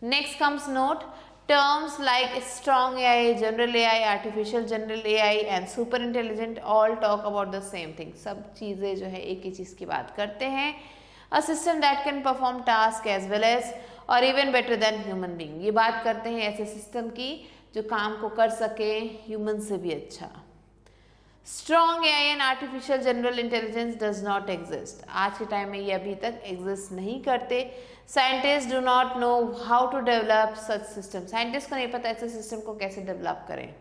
Next comes note, terms like strong AI, general AI, artificial general AI and super intelligent all talk about the same thing. सब चीज़ें जो है एक ही चीज़ की बात करते हैं. A system that can perform task as well as or even better than human being. ये बात करते हैं ऐसे सिस्टम की जो काम को कर सके ह्यूमन से भी अच्छा. Strong AI and artificial general intelligence does not exist. आज के टाइम में ये अभी तक एग्जिस्ट नहीं करते. Scientist do not know how to develop such system. Scientist को नहीं पता ऐसे सिस्टम को कैसे डेवलप करें.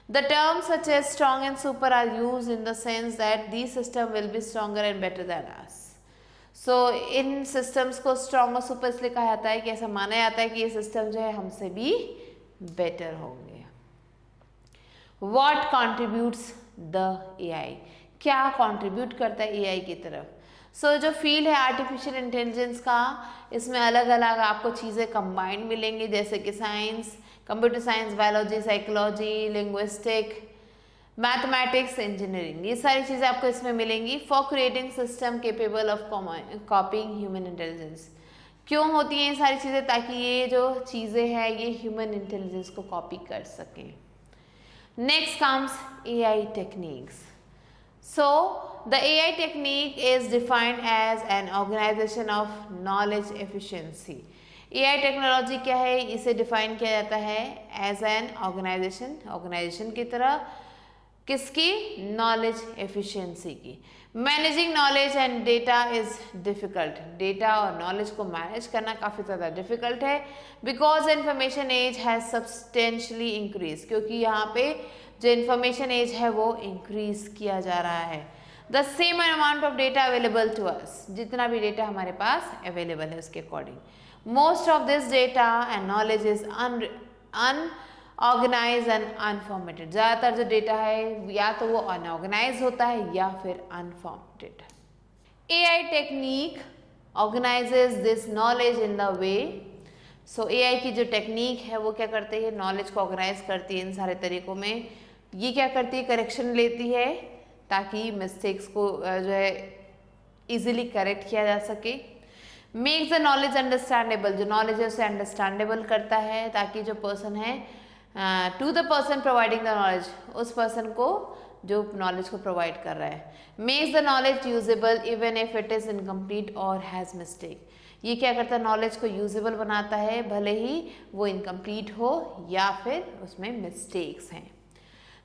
The terms such as strong and super are used in the sense that these system will be stronger and better than us. So इन systems को strong और सुपर इसलिए कहा जाता है कि ऐसा माना जाता है कि ये सिस्टम जो है हमसे भी बेटर होंगे. What contributes the AI. क्या कंट्रीब्यूट करता है AI की तरफ. सो जो फील्ड है आर्टिफिशियल इंटेलिजेंस का, इसमें अलग अलग आपको चीज़ें कंबाइंड मिलेंगी, जैसे कि science, computer science, biology, psychology, linguistic, mathematics, engineering, ये सारी चीज़ें आपको इसमें मिलेंगी. For creating system capable of कॉपिंग human intelligence. क्यों होती हैं ये सारी चीज़ें? ताकि ये जो चीज़ें हैं ये ह्यूमन इंटेलिजेंस को कॉपी कर सकें. Next comes AI techniques. So the AI technique is defined as an organization of knowledge efficiency. AI technology क्या है? इसे डिफाइन किया जाता है एज एन ऑर्गेनाइजेशन की तरह. किसकी? नॉलेज एफिशिएंसी की. Managing knowledge and data is difficult. Data और नॉलेज को मैनेज करना काफ़ी ज़्यादा डिफिकल्ट है, because information age has substantially increase. क्योंकि यहाँ पे जो इन्फॉर्मेशन एज है वो इंक्रीज किया जा रहा है. The same amount of data available to us. जितना भी डेटा हमारे पास अवेलेबल है उसके according. Most of this data and knowledge is unorganised and unformatted. ज़्यादातर जो डेटा है या तो वो अनऑर्गेनाइज होता है या फिर unformatted. AI technique organises this knowledge in the way. So AI की जो टेक्निक है वो क्या करती है? नॉलेज को ऑर्गेनाइज करती है इन सारे तरीकों में. ये क्या करती है? करेक्शन लेती है ताकि मिस्टेक्स को जो है इजीली करेक्ट किया जा सके. Makes the knowledge understandable. जो नॉलेज है उसे अंडरस्टैंडेबल करता है ताकि जो पर्सन है to the person providing the knowledge, उस पर्सन को जो नॉलेज को प्रोवाइड कर रहा है. Makes the knowledge usable even if it is incomplete और हैज़ मिस्टेक. ये क्या करता है? नॉलेज को यूजेबल बनाता है भले ही वो इनकम्प्लीट हो या फिर उसमें मिस्टेक्स हैं.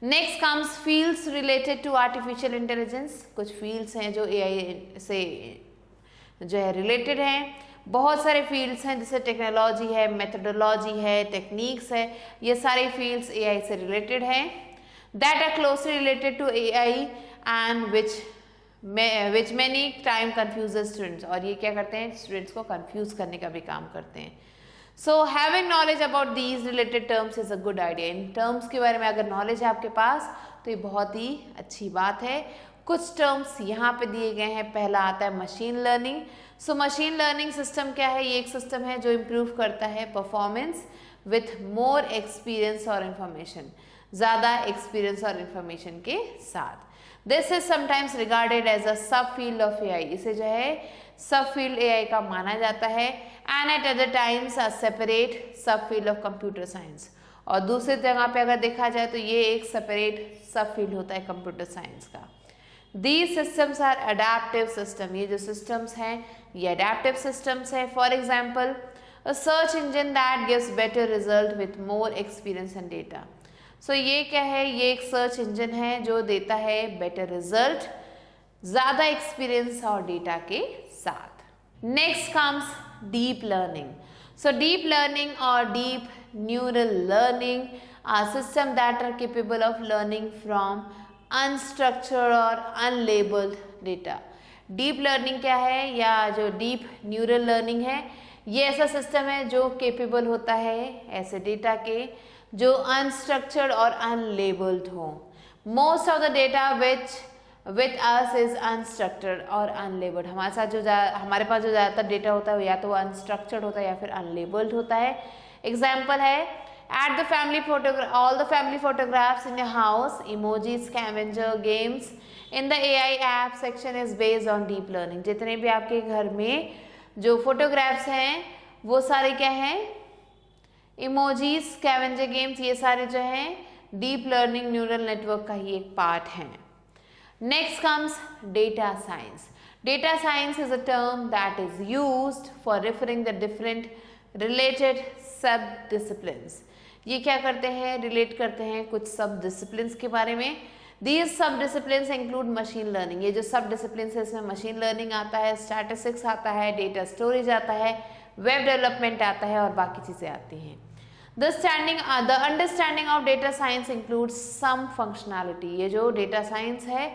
Next comes fields related to artificial intelligence. कुछ फील्ड्स हैं जो AI से जो है रिलेटेड हैं. बहुत सारे फील्ड्स हैं जैसे टेक्नोलॉजी है, मेथडोलॉजी है, टेक्निक्स है. ये सारे फील्ड्स AI से रिलेटेड हैं. That are closely related to AI and which many time confuses students. और ये क्या करते हैं? स्टूडेंट्स को कन्फ्यूज करने का भी काम करते हैं. So having knowledge about these related terms is a good idea. In terms के बारे में अगर नॉलेज है आपके पास तो ये बहुत ही अच्छी बात है. कुछ टर्म्स यहाँ पे दिए गए हैं. पहला आता है machine learning. So machine learning system क्या है? ये एक सिस्टम है जो इम्प्रूव करता है परफॉर्मेंस विथ मोर एक्सपीरियंस और इन्फॉर्मेशन. ज़्यादा एक्सपीरियंस और इन्फॉर्मेशन के साथ. This is sometimes regarded as a sub field of AI. इसे जो है सब फील्ड AI का माना जाता है. And eight other times a separate सब फील्ड ऑफ कंप्यूटर साइंस. और दूसरी जगह पे अगर देखा जाए तो ये एक सेपरेट सब फील्ड होता है कंप्यूटर साइंस का. These systems are adaptive system. ये जो systems हैं ये adaptive systems है. For example, a search engine that gives better result with more experience and data. So ये क्या है? ये एक search engine है जो देता है better result ज़्यादा experience और data के साथ. Next comes deep learning. So deep learning or deep neural learning are systems that are capable of learning from unstructured or unlabeled data. Deep learning क्या है, या जो डीप न्यूरल लर्निंग है, ये ऐसा सिस्टम है जो केपेबल होता है ऐसे डेटा के जो अनस्ट्रक्चर्ड और अनलेबल्ड हो। Most of the data with us is unstructured और अनलेबल्ड। हमारे साथ हमारे पास जो ज़्यादातर डेटा होता है या तो अनस्ट्रक्चर्ड होता है या फिर अनलेबल्ड होता है। एग्जाम्पल है all the family photographs in your house, emojis, scavenger games in the AI app section is based on deep learning। जितने भी आपके घर में जो फोटोग्राफ्स हैं वो सारे क्या हैं, इमोजीज, स्कैवेंजर गेम्स, ये सारे जो हैं डीप लर्निंग न्यूरल नेटवर्क का ही एक पार्ट है। Next comes data science. Data science is a term that is used for referring the different related सब डिसिप्लिन्स। ये क्या करते हैं, रिलेट करते हैं कुछ सब डिसिप्लिन्स के बारे में। These सब डिसिप्लिन्स इंक्लूड मशीन लर्निंग। ये जो सब डिसिप्लिन्स है इसमें मशीन लर्निंग आता है, स्टैटिस्टिक्स आता है, डेटा स्टोरेज आता है, वेब डेवलपमेंट आता है और बाकी चीज़ें आती हैं। The understanding of data science includes some functionality। ये जो डेटा साइंस है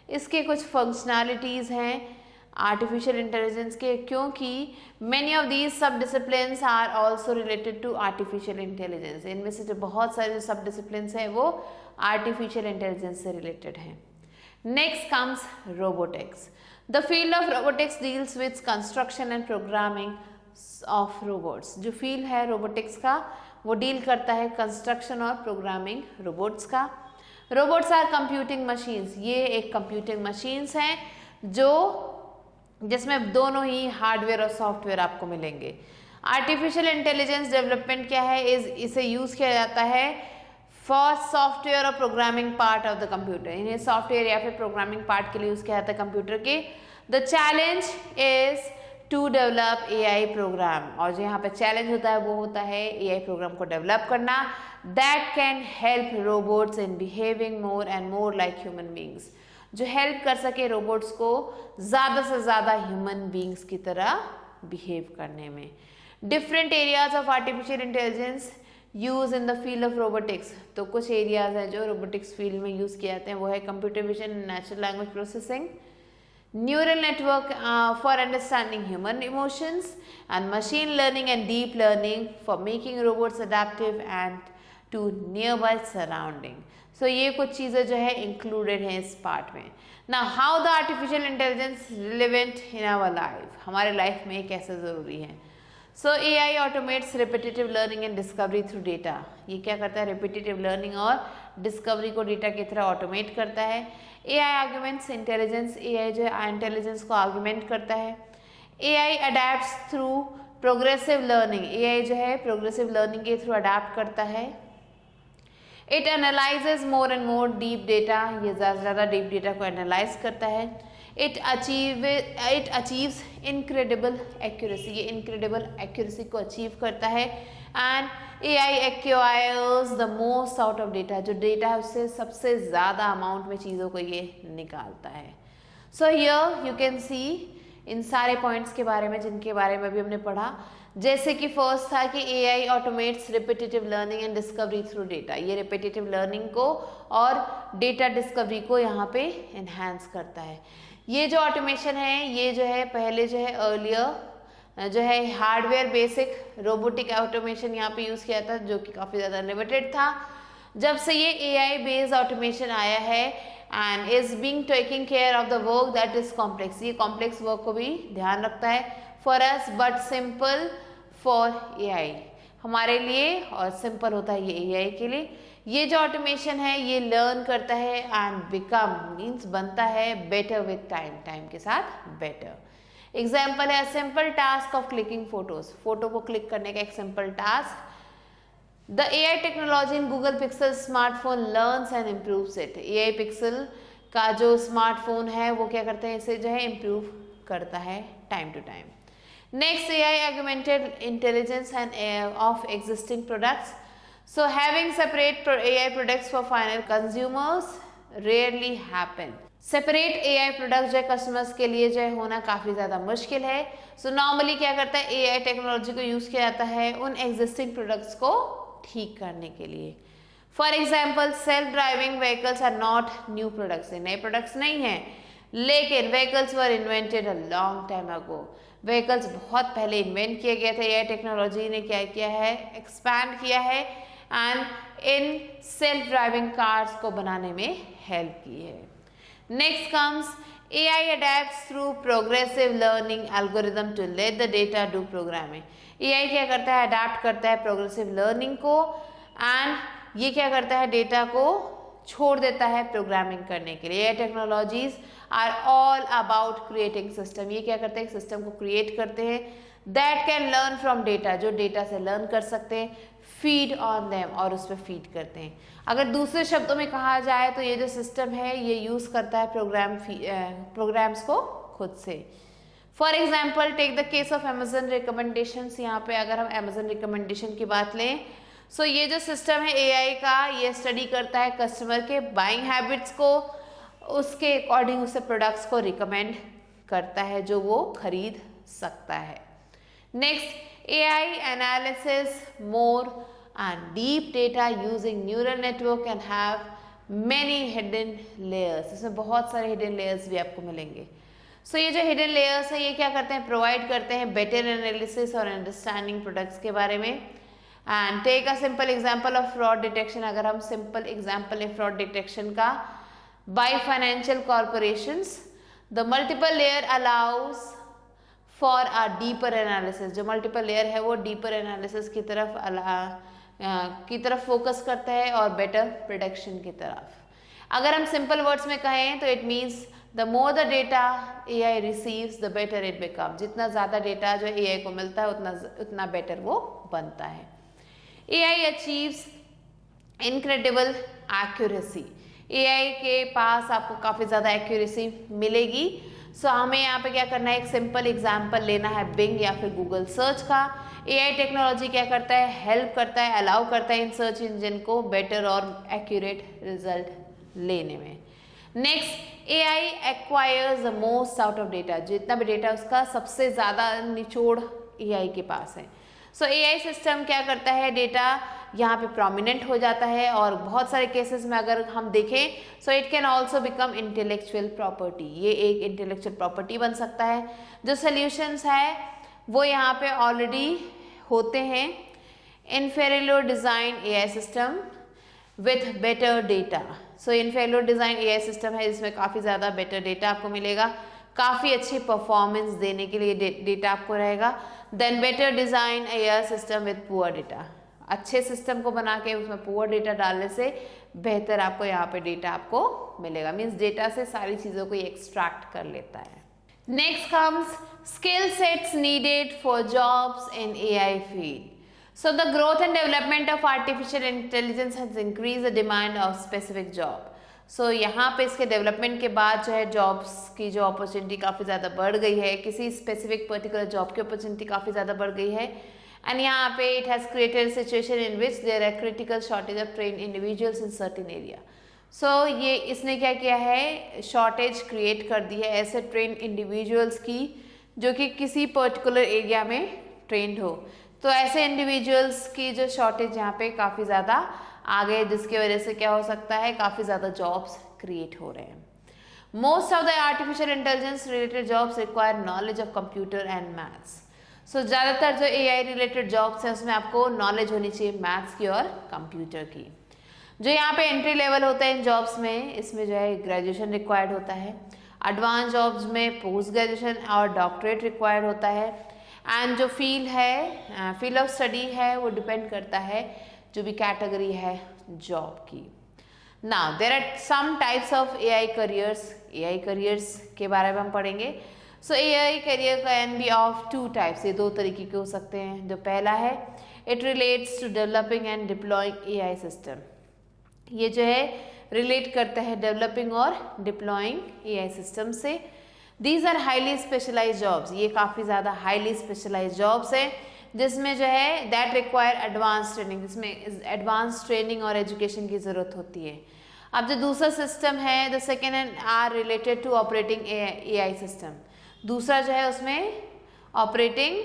इसके कुछ फंक्शनैलिटीज़ हैं आर्टिफिशियल इंटेलिजेंस के, क्योंकि many of these sub disciplines are also related to artificial intelligence. इनमें से जो बहुत सारे जो सब डिसिप्लिन्स हैं वो आर्टिफिशियल इंटेलिजेंस से रिलेटेड हैं। Next comes robotics. The field of robotics deals with construction and programming of robots. जो फील्ड है रोबोटिक्स का वो डील करता है कंस्ट्रक्शन और प्रोग्रामिंग रोबोट्स का। Robots are computing machines. ये एक कंप्यूटिंग मशीन्स हैं जिसमें दोनों ही हार्डवेयर और सॉफ्टवेयर आपको मिलेंगे। आर्टिफिशियल इंटेलिजेंस डेवलपमेंट क्या है, इसे यूज़ किया जाता है फॉर सॉफ्टवेयर और programming part of the computer. इन्हें सॉफ्टवेयर या फिर प्रोग्रामिंग पार्ट के लिए यूज़ किया जाता है कंप्यूटर के। The challenge is to develop AI program. और जो यहाँ पे चैलेंज होता है वो होता है AI प्रोग्राम को डेवलप करना that can help robots in behaving more and more like human beings. जो हेल्प कर सके रोबोट्स को ज़्यादा से ज़्यादा ह्यूमन बींग्स की तरह बिहेव करने में। Different areas of artificial intelligence use in the field of robotics. तो कुछ एरियाज हैं जो रोबोटिक्स फील्ड में यूज़ किए जाते हैं, वो है computer vision, natural language processing, neural network for understanding human emotions, and machine learning and deep learning for making robots adaptive and to nearby surrounding. So ये कुछ चीज़ें जो है इंक्लूडेड हैं इस पार्ट में। ना how the artificial intelligence relevant in our life, हमारे लाइफ में ये कैसे ज़रूरी है। So AI automates repetitive learning and discovery through data. ये क्या करता है, रिपीटेटिव लर्निंग और डिस्कवरी को डेटा की तरह ऑटोमेट करता है। AI arguments intelligence. AI जो है इंटेलिजेंस को आर्ग्यूमेंट करता है। AI adapts through progressive learning. AI जो है प्रोग्रेसिव लर्निंग के थ्रू अडेप्ट करता है। It analyses more and more deep data. ये ज़्यादा से ज़्यादा डीप डेटा को एनालाइज करता है। It achieves incredible accuracy. ये इनक्रेडिबल एक्यूरेसी को अचीव करता है। And AI acquires the most out of data. जो डेटा है उससे सबसे ज़्यादा अमाउंट में चीज़ों को ये निकालता है। So here you can see in सारे पॉइंट्स के बारे में जिनके बारे में भी हमने पढ़ा। जैसे कि फर्स्ट था कि AI automates repetitive learning and discovery through data. ये रिपीटेटिव लर्निंग को और डेटा डिस्कवरी को यहाँ पे एनहांस करता है। ये जो ऑटोमेशन है ये जो है पहले जो है अर्लियर जो है हार्डवेयर बेसिक रोबोटिक ऑटोमेशन यहाँ पे यूज़ किया था जो कि काफ़ी ज़्यादा लिमिटेड था। जब से ये AI बेस्ड ऑटोमेशन आया है and is being taking care of the work that is complex. ये कॉम्प्लेक्स वर्क को भी ध्यान रखता है for us but simple for AI, हमारे लिए, और सिंपल होता है ये AI के लिए। ये जो ऑटोमेशन है ये लर्न करता है एंड बिकम मीन्स बनता है बेटर विद टाइम, टाइम के साथ बेटर। एग्जाम्पल है simple task of clicking photos. Photo को क्लिक करने का एक simple task. The AI technology in Google pixel smartphone learns and improves it. AI pixel का जो स्मार्टफोन है वो क्या करते हैं, इसे जो है इम्प्रूव करता है time to time. Next, AI augmented intelligence and of existing products. So having separate AI products for final consumers rarely happen. Separate AI products जो है कस्टमर्स के लिए जो है होना काफ़ी ज़्यादा मुश्किल है। So normally क्या करता है AI टेक्नोलॉजी को यूज़ किया जाता है उन existing products को ठीक करने के लिए। For example, self driving vehicles are not new products। ये नए products नहीं हैं लेकिन vehicles were invented a long time ago. Vehicles बहुत पहले इन्वेंट किए गए थे। एआई टेक्नोलॉजी ने क्या किया है, एक्सपैंड किया है and in self driving cars को बनाने में हेल्प की है। Next comes AI adapts through progressive learning algorithm to let the data do programming। AI क्या करता है, अडेप्ट करता है प्रोग्रेसिव लर्निंग को एंड ये क्या करता है, डेटा को छोड़ देता है प्रोग्रामिंग करने के लिए। AI technologies are all about creating system. ये क्या करते हैं, सिस्टम को क्रिएट करते हैं that can learn from data, जो डेटा से लर्न कर सकते हैं, फीड ऑन देम और उस पर फीड करते हैं। अगर दूसरे शब्दों में कहा जाए तो ये जो सिस्टम है ये यूज करता है प्रोग्राम्स को खुद से। For example take the case of Amazon recommendations. यहाँ पे अगर हम अमेजन रिकमेंडेशन की बात लें, सो ये जो सिस्टम है AI का, ये स्टडी करता है कस्टमर के बाइंग हैबिट्स को, उसके अकॉर्डिंग उसे प्रोडक्ट्स को रिकमेंड करता है जो वो खरीद सकता है। Next AI analysis more and deep data using neural network can have many hidden layers। इसमें बहुत सारे hidden layers भी आपको मिलेंगे। सो ये जो hidden layers है ये क्या करते हैं, प्रोवाइड करते हैं बेटर एनालिसिस और अंडरस्टैंडिंग प्रोडक्ट्स के बारे में। And take a simple example of fraud detection. अगर हम सिंपल एग्जांपल है फ्रॉड डिटेक्शन का, by financial corporations the multiple layer allows for a deeper analysis. जो मल्टीपल लेयर है वो डीपर एनालिसिस की तरफ फोकस करता है और बेटर प्रोडक्शन की तरफ। अगर हम सिंपल वर्ड्स में कहें तो it means the more the data AI receives the better it become. जितना ज़्यादा डेटा जो AI को मिलता है उतना बेटर वो बनता है। AI achieves incredible accuracy. AI के पास आपको काफ़ी ज़्यादा एक्यूरेसी मिलेगी। सो हमें यहाँ पे क्या करना है, एक सिंपल एग्जाम्पल लेना है बिंग या फिर गूगल सर्च का। AI टेक्नोलॉजी क्या करता है, हेल्प करता है, अलाउ करता है इन सर्च इंजन को बेटर और एक्यूरेट रिजल्ट लेने में। Next AI acquires the most out of data. जितना भी डेटा उसका सबसे ज़्यादा निचोड़ AI के पास है। सो AI सिस्टम क्या करता है, डेटा यहाँ पे प्रोमिनेंट हो जाता है और बहुत सारे केसेस में अगर हम देखें so it can also become intellectual property. ये एक इंटेलेक्चुअल प्रॉपर्टी बन सकता है। जो सोल्यूशंस है वो यहाँ पे ऑलरेडी होते हैं। इनफेरिलो design AI system with better data. So इनफेरिलो डिज़ाइन AI सिस्टम है जिसमें काफ़ी ज़्यादा बेटर डेटा आपको मिलेगा, काफ़ी अच्छी परफॉर्मेंस देने के लिए डेटा आपको रहेगा। Then better design AI system with poor data. अच्छे सिस्टम को बना के उसमें पुअर डेटा डालने से बेहतर आपको यहाँ पे डेटा आपको मिलेगा। मीन्स डेटा से सारी चीज़ों को ये एक्सट्रैक्ट कर लेता है। Next comes skill sets needed for jobs in AI field. So the growth and development of artificial intelligence has increased the demand of specific job। So यहाँ पे इसके डेवलपमेंट के बाद जो है जॉब्स की जो अपॉर्चुनिटी काफ़ी ज़्यादा बढ़ गई है, किसी स्पेसिफिक पर्टिकुलर जॉब की अपॉर्चुनिटी काफ़ी ज़्यादा बढ़ गई है। एंड यहाँ पे it has created situation in which there are critical shortage of train individuals in certain area. So ये इसने क्या किया है, शॉर्टेज क्रिएट कर दी है ऐसे ट्रेन इंडिविजुअल्स की जो कि किसी पर्टिकुलर एरिया में ट्रेंड हो। तो ऐसे इंडिविजुअल्स की जो शॉर्टेज यहाँ पे काफ़ी ज़्यादा आ गए, जिसकी वजह से क्या हो सकता है, काफ़ी ज़्यादा जॉब्स क्रिएट हो रहे हैं। Most of the artificial intelligence related jobs require knowledge of computer and maths. So ज़्यादातर जो AI रिलेटेड जॉब्स हैं उसमें आपको नॉलेज होनी चाहिए मैथ्स की और कंप्यूटर की। जो यहाँ पे एंट्री लेवल होता है इन जॉब्स में, इसमें जो है ग्रेजुएशन रिक्वायर्ड होता है। एडवांस जॉब्स में पोस्ट ग्रेजुएशन और डॉक्टरेट रिक्वायर्ड होता है। एंड जो फील्ड है, फील्ड ऑफ स्टडी है, वो डिपेंड करता है जो भी कैटेगरी है जॉब की। Now there are some types of AI careers के बारे में हम पढ़ेंगे। So AI career can be of two types. ये दो तरीके के हो सकते हैं। जो पहला है it relates to developing and deploying AI system. ये जो है रिलेट करता है डेवलपिंग और डिप्लॉइंग AI सिस्टम से। These are highly specialize jobs. ये काफ़ी ज़्यादा हाईली स्पेशलाइज जॉब्स हैं जिसमें जो है दैट रिक्वायर एडवांस ट्रेनिंग, जिसमें एडवांस ट्रेनिंग और एजुकेशन की ज़रूरत होती है। अब जो दूसरा सिस्टम है the second are related to operating AI system. दूसरा जो है उसमें ऑपरेटिंग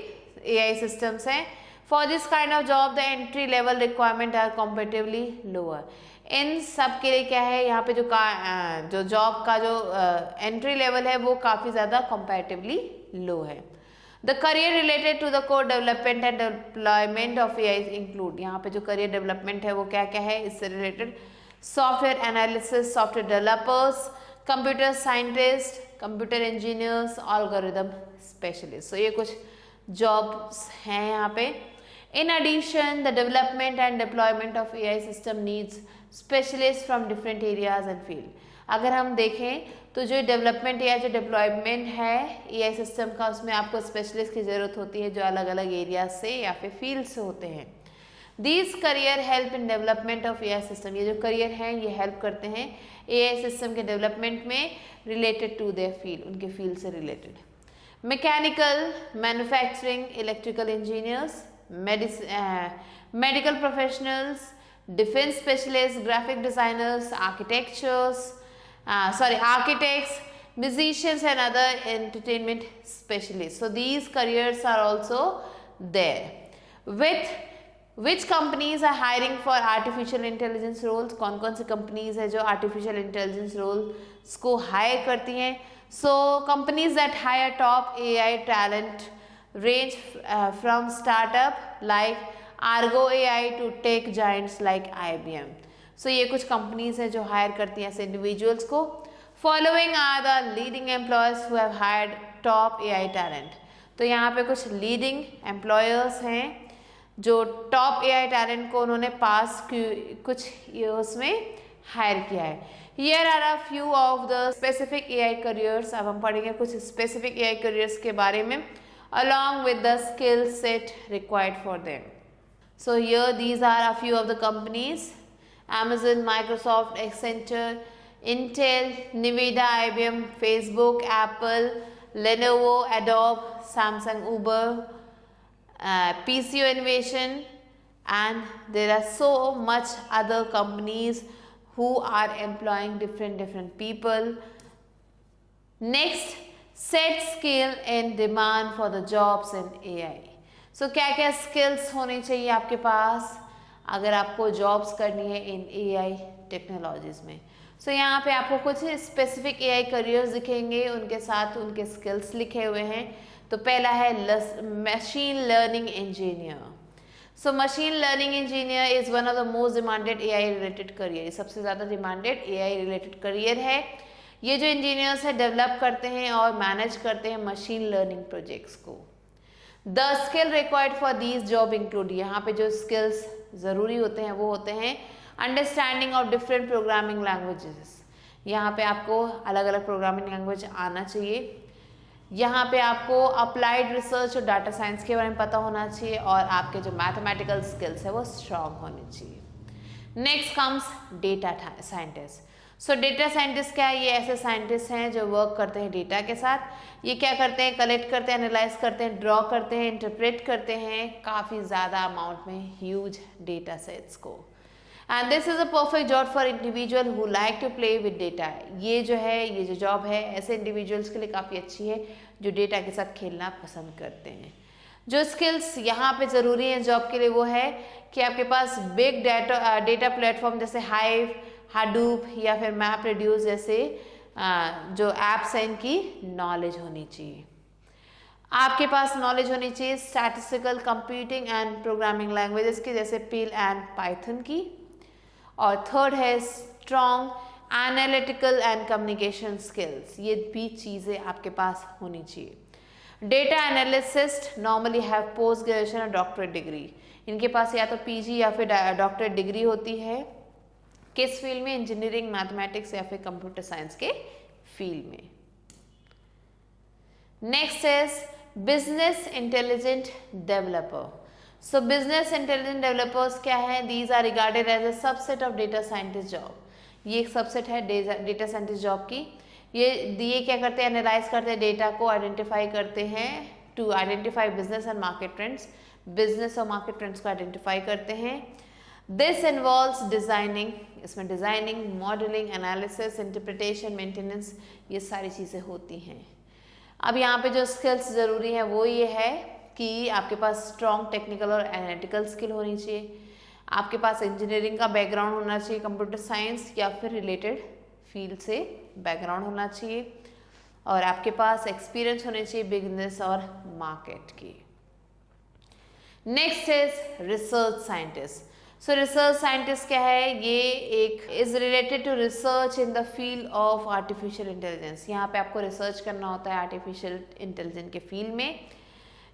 AI सिस्टम्स हैं। For this kind of job the entry level requirement are competitively lower. इन सब के लिए क्या है, यहाँ पे जो जॉब का जो एंट्री लेवल है वो काफ़ी ज़्यादा कंपैरेटिवली लो है। The career related to the core development and deployment of AI include, यहाँ पे जो करियर डेवलपमेंट है वो क्या क्या है इससे related, software analysis, software developers, computer scientist, computer engineers, algorithm specialist. तो ये कुछ जॉब्स हैं यहाँ पे। In addition, the development and deployment of AI system needs specialists from different areas and field. अगर हम देखें तो जो डेवलपमेंट या जो डिप्लॉयमेंट है AI सिस्टम का, उसमें आपको स्पेशलिस्ट की ज़रूरत होती है जो अलग अलग एरियाज से या फिर फील्ड से होते हैं। These career help in development of AI system. ये जो करियर हैं ये हेल्प करते हैं AI सिस्टम के डेवलपमेंट में रिलेटेड टू देयर फील्ड, उनके फील्ड से related. Mechanical, manufacturing, electrical engineers, medical professionals, defense specialists, graphic designers, architects, musicians and other entertainment specialists. So these careers are also there. With which companies are hiring for artificial intelligence roles? कौन कौन सी companies है जो artificial intelligence roles को hire करती हैं? So companies that hire top AI talent range from startup like Argo AI to tech giants like IBM. So ये कुछ companies हैं जो hire करती हैं ऐसे individuals को। Following are the leading employers who have hired top AI talent. तो यहाँ पे कुछ leading employers हैं जो top AI talent को उन्होंने पास कुछ years में hire किया है। Here are a few of the specific AI careers. अब हम पढ़ेंगे कुछ specific AI careers के बारे में along with the skill set required for them. So here these are a few of the companies: Amazon, Microsoft, Accenture, Intel, Nvidia, IBM, Facebook, Apple, Lenovo, Adobe, Samsung, Uber, PCO Innovation, and there are so much other companies who are employing different people. Next, set skill and demand for the jobs in AI. So क्या क्या skills होने चाहिए आपके पास अगर आपको jobs करनी है in AI technologies में। So यहाँ पे आपको कुछ specific AI careers दिखेंगे, उनके साथ उनके skills लिखे हुए हैं। तो पहला है machine learning engineer. So machine learning engineer is one of the most demanded AI related career. सबसे ज़्यादा demanded AI related career है। ये जो इंजीनियर्स है डेवलप करते हैं और मैनेज करते हैं मशीन लर्निंग प्रोजेक्ट्स को। The skill required for these job include, यहाँ पे जो स्किल्स ज़रूरी होते हैं वो होते हैं understanding of different programming languages. यहाँ पे आपको अलग अलग प्रोग्रामिंग लैंग्वेज आना चाहिए। यहाँ पे आपको अप्लाइड रिसर्च और डाटा साइंस के बारे में पता होना चाहिए और आपके जो मैथमेटिकल स्किल्स है वो स्ट्रांग होनी चाहिए। Next comes data scientist. सो डेटा साइंटिस्ट क्या है, ये ऐसे साइंटिस्ट हैं जो वर्क करते हैं डेटा के साथ। ये क्या करते हैं, कलेक्ट करते हैं, एनालाइज करते हैं, ड्रॉ करते हैं, इंटरप्रेट करते हैं काफ़ी ज़्यादा अमाउंट में ह्यूज डेटा सेट्स को। And this is a perfect job for individual who like to play with data. ये जो जॉब है ऐसे इंडिविजुअल्स के लिए काफ़ी अच्छी है जो डेटा के साथ खेलना पसंद करते हैं। जो स्किल्स यहाँ पे ज़रूरी हैं जॉब के लिए वो है कि आपके पास बिग डेटा प्लेटफॉर्म जैसे हाइव, हाडूप या फिर मैप रिड्यूस जैसे जो एप्स हैं इनकी नॉलेज होनी चाहिए। आपके पास नॉलेज होनी चाहिए statistical computing and programming languages की जैसे पील एंड पाइथन की। और थर्ड है strong analytical and communication skills, ये भी चीज़ें आपके पास होनी चाहिए। Data analyst normally have post graduation और डॉक्टरेट डिग्री। इनके पास या तो पीजी या फिर डॉक्टरेट डिग्री होती है। किस फील्ड में, इंजीनियरिंग, मैथमेटिक्स या फिर कंप्यूटर साइंस के फील्ड में। Next is business intelligent developer. So business intelligent developers क्या है, these are regarded as a subset of data scientist job. ये एक सबसेट है डेटा साइंटिस्ट जॉब की। ये क्या करते हैं, एनालाइज करते हैं डेटा को, आइडेंटिफाई करते हैं to identify business and market trends. Business और मार्केट ट्रेंड्स को आइडेंटिफाई करते हैं। दिस इन्वॉल्व्स डिजाइनिंग, इसमें designing, modelling, analysis, interpretation, maintenance, ये सारी चीज़ें होती हैं। अब यहाँ पे जो स्किल्स ज़रूरी हैं वो ये है कि आपके पास स्ट्रॉन्ग टेक्निकल और एनालिटिकल स्किल होनी चाहिए, आपके पास इंजीनियरिंग का बैकग्राउंड होना चाहिए, कंप्यूटर साइंस या फिर रिलेटेड फील्ड से बैकग्राउंड होना चाहिए, और आपके पास एक्सपीरियंस होने चाहिए बिजनेस और मार्केट की। Next is research scientist. So research scientist क्या है, ये एक is related to research in the field of artificial intelligence. यहाँ पे आपको रिसर्च करना होता है आर्टिफिशियल इंटेलिजेंस के फील्ड में।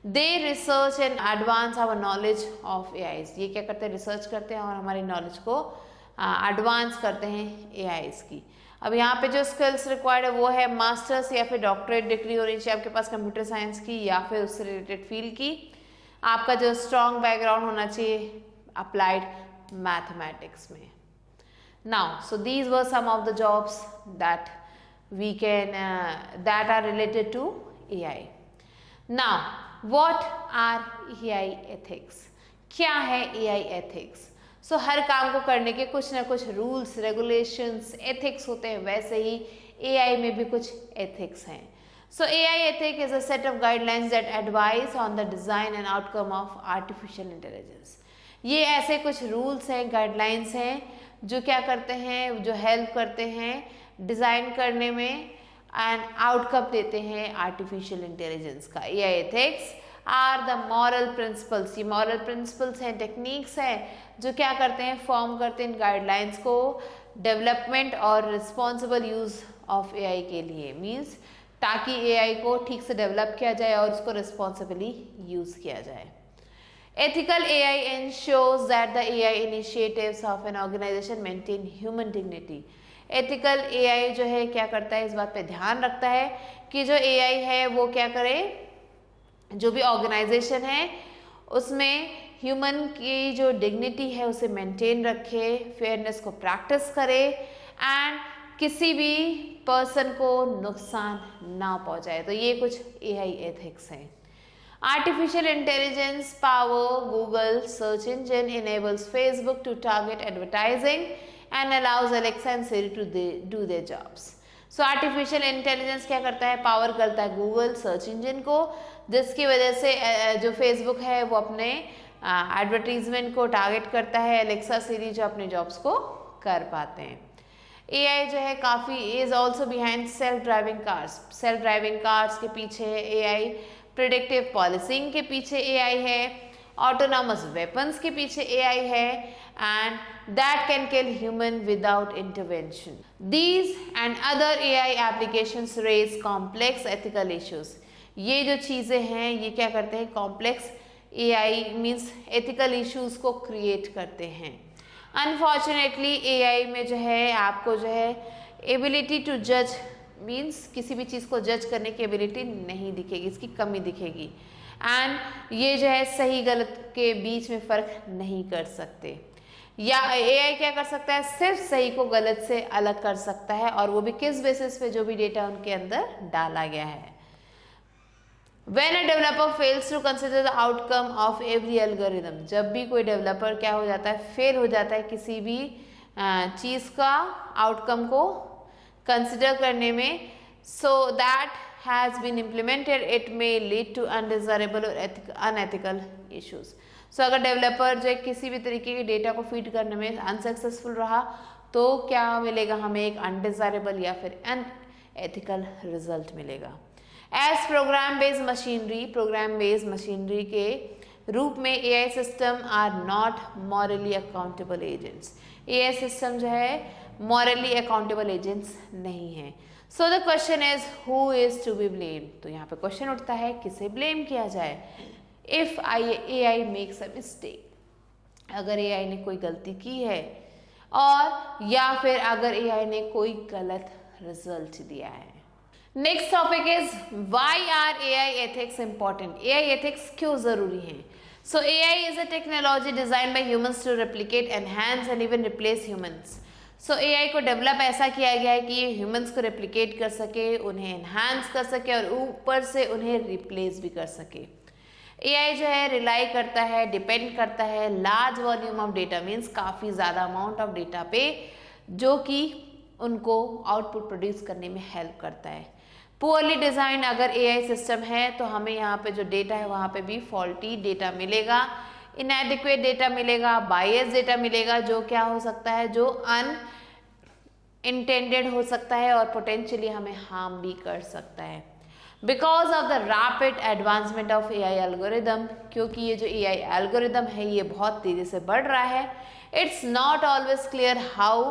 They research and advance our knowledge of AIs. ये क्या करते हैं, रिसर्च करते हैं और हमारी नॉलेज को एडवांस करते हैं एआईज की। अब यहाँ पे जो स्किल्स रिक्वायर्ड है वो है मास्टर्स या फिर डॉक्टरेट डिग्री होनी चाहिए आपके पास कंप्यूटर साइंस की या फिर उससे रिलेटेड फील्ड की। आपका जो स्ट्रॉन्ग बैकग्राउंड होना चाहिए अप्लाइड मैथमेटिक्स में। Now so these were some of the jobs that we can that are related to AI. Now what are AI ethics? क्या है एआई एथिक्स? सो हर काम को करने के कुछ ना कुछ रूल्स रेगुलेशंस एथिक्स होते हैं, वैसे ही एआई में भी कुछ एथिक्स हैं। So AI ethic is a set of guidelines that advise on the design and outcome of artificial intelligence. ये ऐसे कुछ रूल्स हैं, गाइडलाइंस हैं जो क्या करते हैं, जो हेल्प करते हैं डिज़ाइन करने में एंड आउटकम देते हैं आर्टिफिशियल इंटेलिजेंस का। AI ethics are the moral principles. ये मॉरल प्रिंसिपल्स हैं, टेक्निक्स हैं जो क्या करते हैं, फॉर्म करते हैं इन गाइडलाइंस को डेवलपमेंट और रिस्पॉन्सिबल यूज ऑफ AI के लिए। मीन्स ताकि AI को ठीक से डेवलप किया जाए और उसको रिस्पॉन्सिबली यूज़ किया जाए। Ethical AI ensures that the AI initiatives of an organization maintain human dignity. Ethical AI जो है क्या करता है, इस बात पे ध्यान रखता है कि जो AI है वो क्या करे, जो भी ऑर्गेनाइजेशन है उसमें ह्यूमन की जो डिग्निटी है उसे मेंटेन रखे, फेयरनेस को प्रैक्टिस करे एंड किसी भी पर्सन को नुकसान ना पहुंचाए। तो ये कुछ एआई एथिक्स हैं। Artificial intelligence power Google search engine enables Facebook to target advertising and allows Alexa and Siri to do their jobs. So artificial intelligence क्या करता है, पावर करता है गूगल सर्च इंजन को, जिसकी वजह से जो फेसबुक है वो अपने एडवर्टीजमेंट को टारगेट करता है, एलेक्सा सीरी जो अपने जॉब्स को कर पाते हैं। AI जो है काफ़ी is also behind self driving cars. Self driving cars के पीछे है AI, प्रिडिक्टिव पॉलिसिंग के पीछे AI है, ऑटोनॉमस वेपन्स के पीछे AI है and that can kill human without intervention. These and other AI applications raise complex ethical issues. ये जो चीज़ें हैं ये क्या करते हैं, complex AI means ethical issues को क्रिएट करते हैं। अनफॉर्चुनेटली AI में जो है आपको जो है एबिलिटी टू जज मीन्स किसी भी चीज़ को जज करने की एबिलिटी नहीं दिखेगी, इसकी कमी दिखेगी एंड ये जो है सही गलत के बीच में फ़र्क नहीं कर सकते। या AI क्या कर सकता है, सिर्फ सही को गलत से अलग कर सकता है और वो भी किस बेसिस पे, जो भी डेटा उनके अंदर डाला गया है। When a developer fails to consider the outcome of every algorithm, जब भी कोई डेवलपर क्या हो जाता है, फेल हो जाता है किसी भी चीज़ का आउटकम को कंसिडर करने में, so that has been implemented, it may lead to undesirable or unethical issues. So अगर डेवलपर जो है किसी भी तरीके के डेटा को फीड करने में अनसक्सेसफुल रहा तो क्या मिलेगा हमें, एक अनडिजायरेबल या फिर अनएथिकल रिजल्ट मिलेगा। एज प्रोग्राम बेस्ड मशीनरी के रूप में AI system are not morally accountable agents. AI system जो है मॉरली अकाउंटेबल एजेंट्स नहीं है। So the question is who is to be blame. तो यहाँ पे क्वेश्चन उठता है किसे ब्लेम किया जाए। If AI makes a mistake, अगर AI ने कोई गलती की है और या फिर अगर AI ने कोई गलत रिजल्ट दिया है। Next topic is why are AI ethics important. AI ethics क्यों जरूरी है। So AI is a technology design by humans to replicate, enhance and even replace humans. So AI को डेवलप ऐसा किया गया है कि ये ह्यूमंस को रेप्लिकेट कर सके, उन्हें एनहांस कर सके और ऊपर से उन्हें रिप्लेस भी कर सके। AI जो है रिलाई करता है, डिपेंड करता है large volume of data, means काफ़ी ज़्यादा अमाउंट ऑफ डेटा पे, जो कि उनको आउटपुट प्रोड्यूस करने में हेल्प करता है। पुअरली डिजाइन अगर एआई सिस्टम है तो हमें यहाँ पे जो डेटा है वहाँ पे भी फॉल्टी डेटा मिलेगा, इनएडिक्वेट डेटा मिलेगा, बायस डेटा मिलेगा, जो क्या हो सकता है, जो अनइंटेंडेड हो सकता है और पोटेंशियली हमें हार्म भी कर सकता है। Because of the rapid advancement of AI algorithm, क्योंकि ये जो एआई एल्गोरिदम है ये बहुत तेजी से बढ़ रहा है, it's not always clear how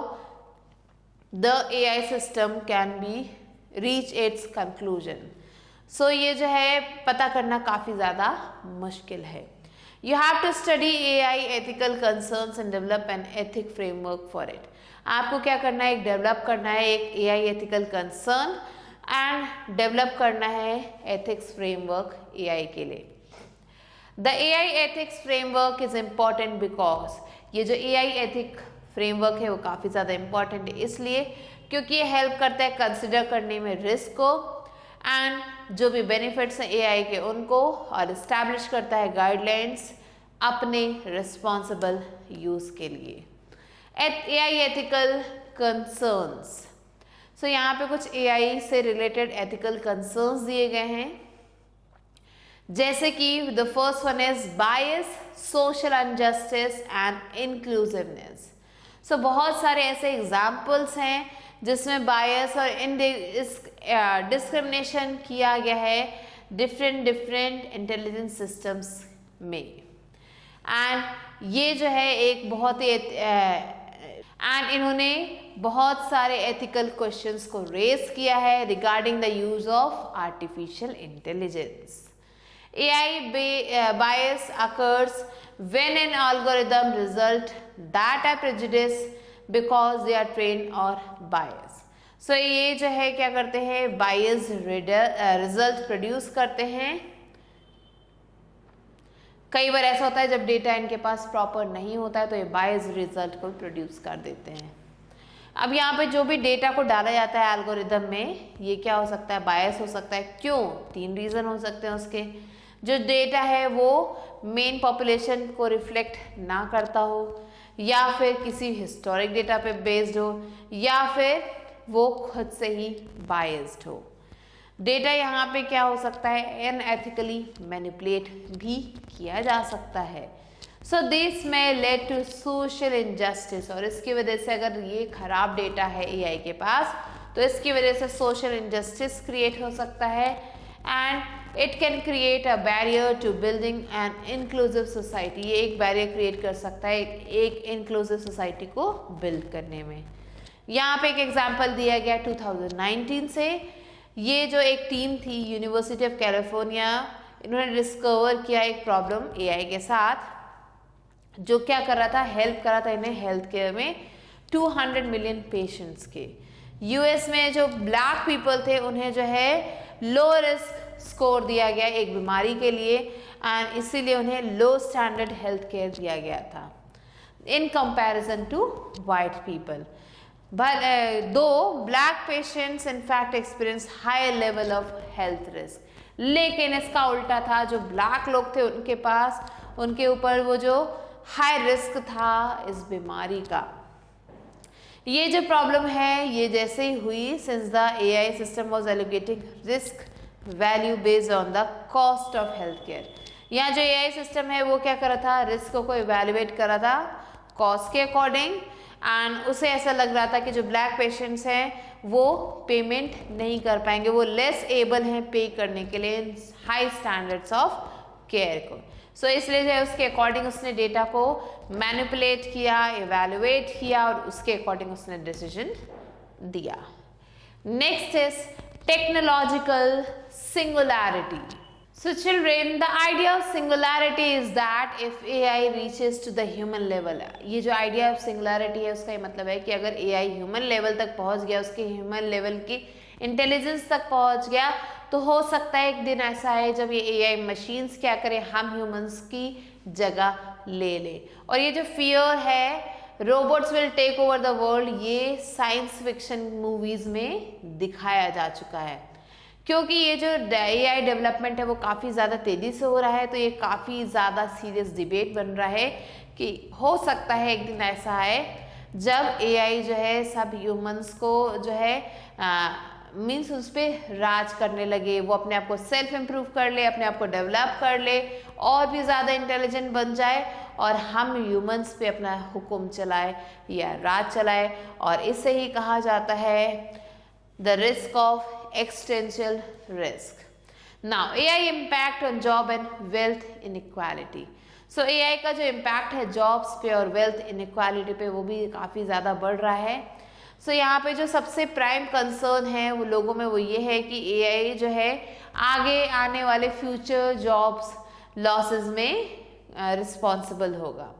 the AI system can be reach its conclusion. So ये जो है पता करना काफ़ी ज़्यादा मुश्किल है। You have to study AI ethical concerns and develop an ethic framework for it. आपको क्या करना है, एक डेवलप करना है एक AI ethical concern and develop करना है एथिक्स फ्रेमवर्क एआई के लिए। The AI ethics framework is important because ये जो एआई एथिक फ्रेमवर्क है वो काफ़ी ज़्यादा इम्पॉर्टेंट है इसलिए क्योंकि ये हेल्प करता है कंसिडर करने में रिस्क को एंड जो भी बेनिफिट्स हैं एआई के उनको, और इस्टेब्लिश करता है गाइडलाइंस अपने रिस्पॉन्सिबल यूज़ के लिए। एआई एथिकल कंसर्न्स, सो यहाँ पे कुछ एआई से रिलेटेड एथिकल कंसर्न्स दिए गए हैं, जैसे कि the first one is bias, social injustice and inclusiveness. So बहुत सारे ऐसे एग्जाम्पल्स हैं जिसमें बायस और डिस्क्रिमिनेशन किया गया है डिफरेंट इंटेलिजेंस सिस्टम्स में, एंड ये जो है एक बहुत ही एंड इन्होंने बहुत सारे एथिकल क्वेश्चंस को रेज किया है regarding the use of artificial intelligence. AI bias occurs when an algorithm result that are prejudiced because they are trained or biased. So ये जो है क्या करते हैं, biased result प्रोड्यूस करते हैं। कई बार ऐसा होता है जब डेटा इनके पास प्रॉपर नहीं होता है तो ये बायस्ड रिजल्ट को प्रोड्यूस कर देते हैं। अब यहाँ पे जो भी डेटा को डाला जाता है एल्गोरिदम में ये क्या हो सकता है, बायस हो सकता है। क्यों? 3 रीज़न हो सकते हैं उसके। जो डेटा है वो मेन पॉपुलेशन को रिफ्लेक्ट ना करता हो, या फिर किसी हिस्टोरिक डेटा पे बेस्ड हो, या फिर वो खुद से ही बायस्ड हो। डेटा यहाँ पे क्या हो सकता है, अनएथिकली मैनिपुलेट भी किया जा सकता है। सो दिस में लेड टू सोशल इनजस्टिस, और इसकी वजह से अगर ये खराब डेटा है एआई के पास तो इसकी वजह से सोशल इनजस्टिस क्रिएट हो सकता है, and it can create a barrier to building an inclusive society. ये एक बैरियर क्रिएट कर सकता है एक इंक्लूसिव सोसाइटी को बिल्ड करने में। यहाँ पे एक एग्जाम्पल दिया गया 2019 से। ये जो एक टीम थी यूनिवर्सिटी ऑफ कैलिफोर्निया, इन्होंने डिस्कवर किया एक प्रॉब्लम एआई के साथ जो क्या कर रहा था, हेल्प कर रहा था इन्हें हेल्थ केयर में 200 मिलियन पेशेंट्स के। यूएस में जो ब्लैक पीपल थे उन्हें जो है लो रिस्क स्कोर दिया गया एक बीमारी के लिए, एंड इसीलिए उन्हें लो स्टैंडर्ड हेल्थ केयर दिया गया था in comparison to white people. Though black patients in fact experience higher level of health risk, लेकिन इसका उल्टा था। जो ब्लैक लोग थे उनके पास, उनके ऊपर वो जो हाई रिस्क था इस बीमारी का। ये जो प्रॉब्लम है ये जैसे ही हुई, since the AI system was allocating risk value based on the cost of health care. यहाँ जो एआई सिस्टम है वो क्या कर रहा था, रिस्क को इवेल्युएट कर रहा था कॉस्ट के अकॉर्डिंग, एंड उसे ऐसा लग रहा था कि जो ब्लैक पेशेंट्स हैं वो पेमेंट नहीं कर पाएंगे, वो लेस एबल हैं पे करने के लिए हाई स्टैंडर्ड्स ऑफ केयर को। सो इसलिए जो है उसके अकॉर्डिंग उसने डेटा को मैनिपुलेट किया, इवेल्युएट किया, और उसके अकॉर्डिंग उसने डिसीजन दिया। Next is technological singularity. So children, the idea of singularity is that if AI reaches to the human level, ये जो idea of singularity है उसका ये मतलब है कि अगर AI human level तक पहुंच गया, उसके human level की इंटेलिजेंस तक पहुंच गया, तो हो सकता है एक दिन ऐसा है जब ये AI मशीन्स क्या करें, हम ह्यूमंस की जगह ले ले। और ये जो फियर है robots will take over the world, ये साइंस फिक्शन मूवीज में दिखाया जा चुका है। क्योंकि ये जो AI डेवलपमेंट है वो काफ़ी ज़्यादा तेज़ी से हो रहा है, तो ये काफ़ी ज़्यादा सीरियस डिबेट बन रहा है कि हो सकता है एक दिन ऐसा है जब AI जो है सब ह्यूमंस को जो है मीन्स उस पर राज करने लगे, वो अपने आप को सेल्फ इम्प्रूव कर ले, अपने आप को डेवलप कर ले, और भी ज़्यादा इंटेलिजेंट बन जाए और हम ह्यूमंस पे अपना हुक्म चलाए या राज चलाए। और इससे ही कहा जाता है the risk of existential risk. Now AI impact on job and wealth inequality. So AI का जो इम्पैक्ट है जॉब्स पे और वेल्थ इनइक्वालिटी पे वो भी काफ़ी ज़्यादा बढ़ रहा है। सो यहाँ पे जो सबसे प्राइम कंसर्न है वो लोगों में वो ये है कि AI जो है आगे आने वाले फ्यूचर जॉब्स लॉसेस में रिस्पॉन्सिबल होगा।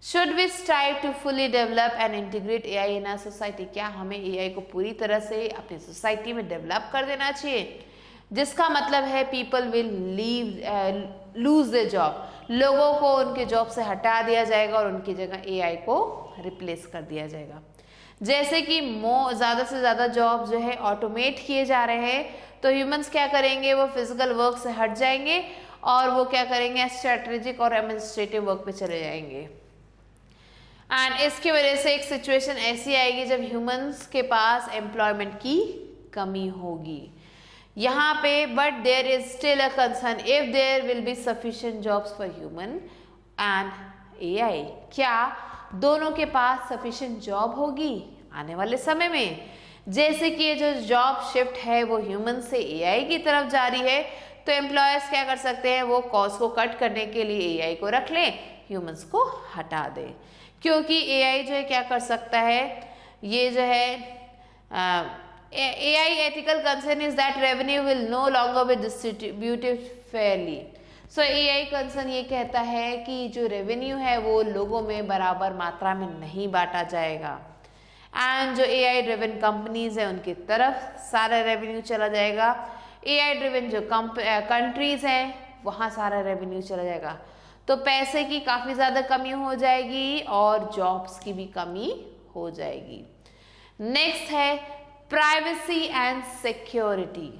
Should we strive to fully develop and integrate AI in our society. क्या हमें AI को पूरी तरह से अपनी सोसाइटी में डेवलप कर देना चाहिए, जिसका मतलब है people will lose the job, लोगों को उनके जॉब से हटा दिया जाएगा और उनकी जगह AI को रिप्लेस कर दिया जाएगा। जैसे कि ज़्यादा से ज़्यादा जॉब जो है ऑटोमेट किए जा रहे हैं तो ह्यूमंस क्या करेंगे, वो फिजिकल वर्क से हट जाएंगे और वो क्या करेंगे, स्ट्रेटेजिक और एडमिनिस्ट्रेटिव वर्क पे चले जाएंगे। एंड इसकी वजह से एक सिचुएशन ऐसी आएगी जब ह्यूमंस के पास एम्प्लॉयमेंट की कमी होगी यहाँ पे। But there is still a concern if there will be sufficient jobs for human and AI। क्या दोनों के पास सफिशिएंट जॉब होगी आने वाले समय में? जैसे कि ये जो जॉब शिफ्ट है वो ह्यूमन से AI की तरफ जा रही है तो एम्प्लॉयर्स क्या कर सकते हैं, वो कॉस्ट को कट करने के लिए AI को रख लें, ह्यूमंस को हटा दें। क्योंकि AI जो है क्या कर सकता है, ये जो है AI ethical concern is that revenue will no longer be distributed fairly। So AI concern ये कहता है कि जो रेवेन्यू है वो लोगों में बराबर मात्रा में नहीं बांटा जाएगा एंड जो AI ड्रिवन कंपनीज है उनकी तरफ सारा रेवेन्यू चला जाएगा। AI ड्रिवन जो कंट्रीज हैं वहाँ सारा रेवेन्यू चला जाएगा, तो पैसे की काफ़ी ज़्यादा कमी हो जाएगी और जॉब्स की भी कमी हो जाएगी। नेक्स्ट है privacy and security.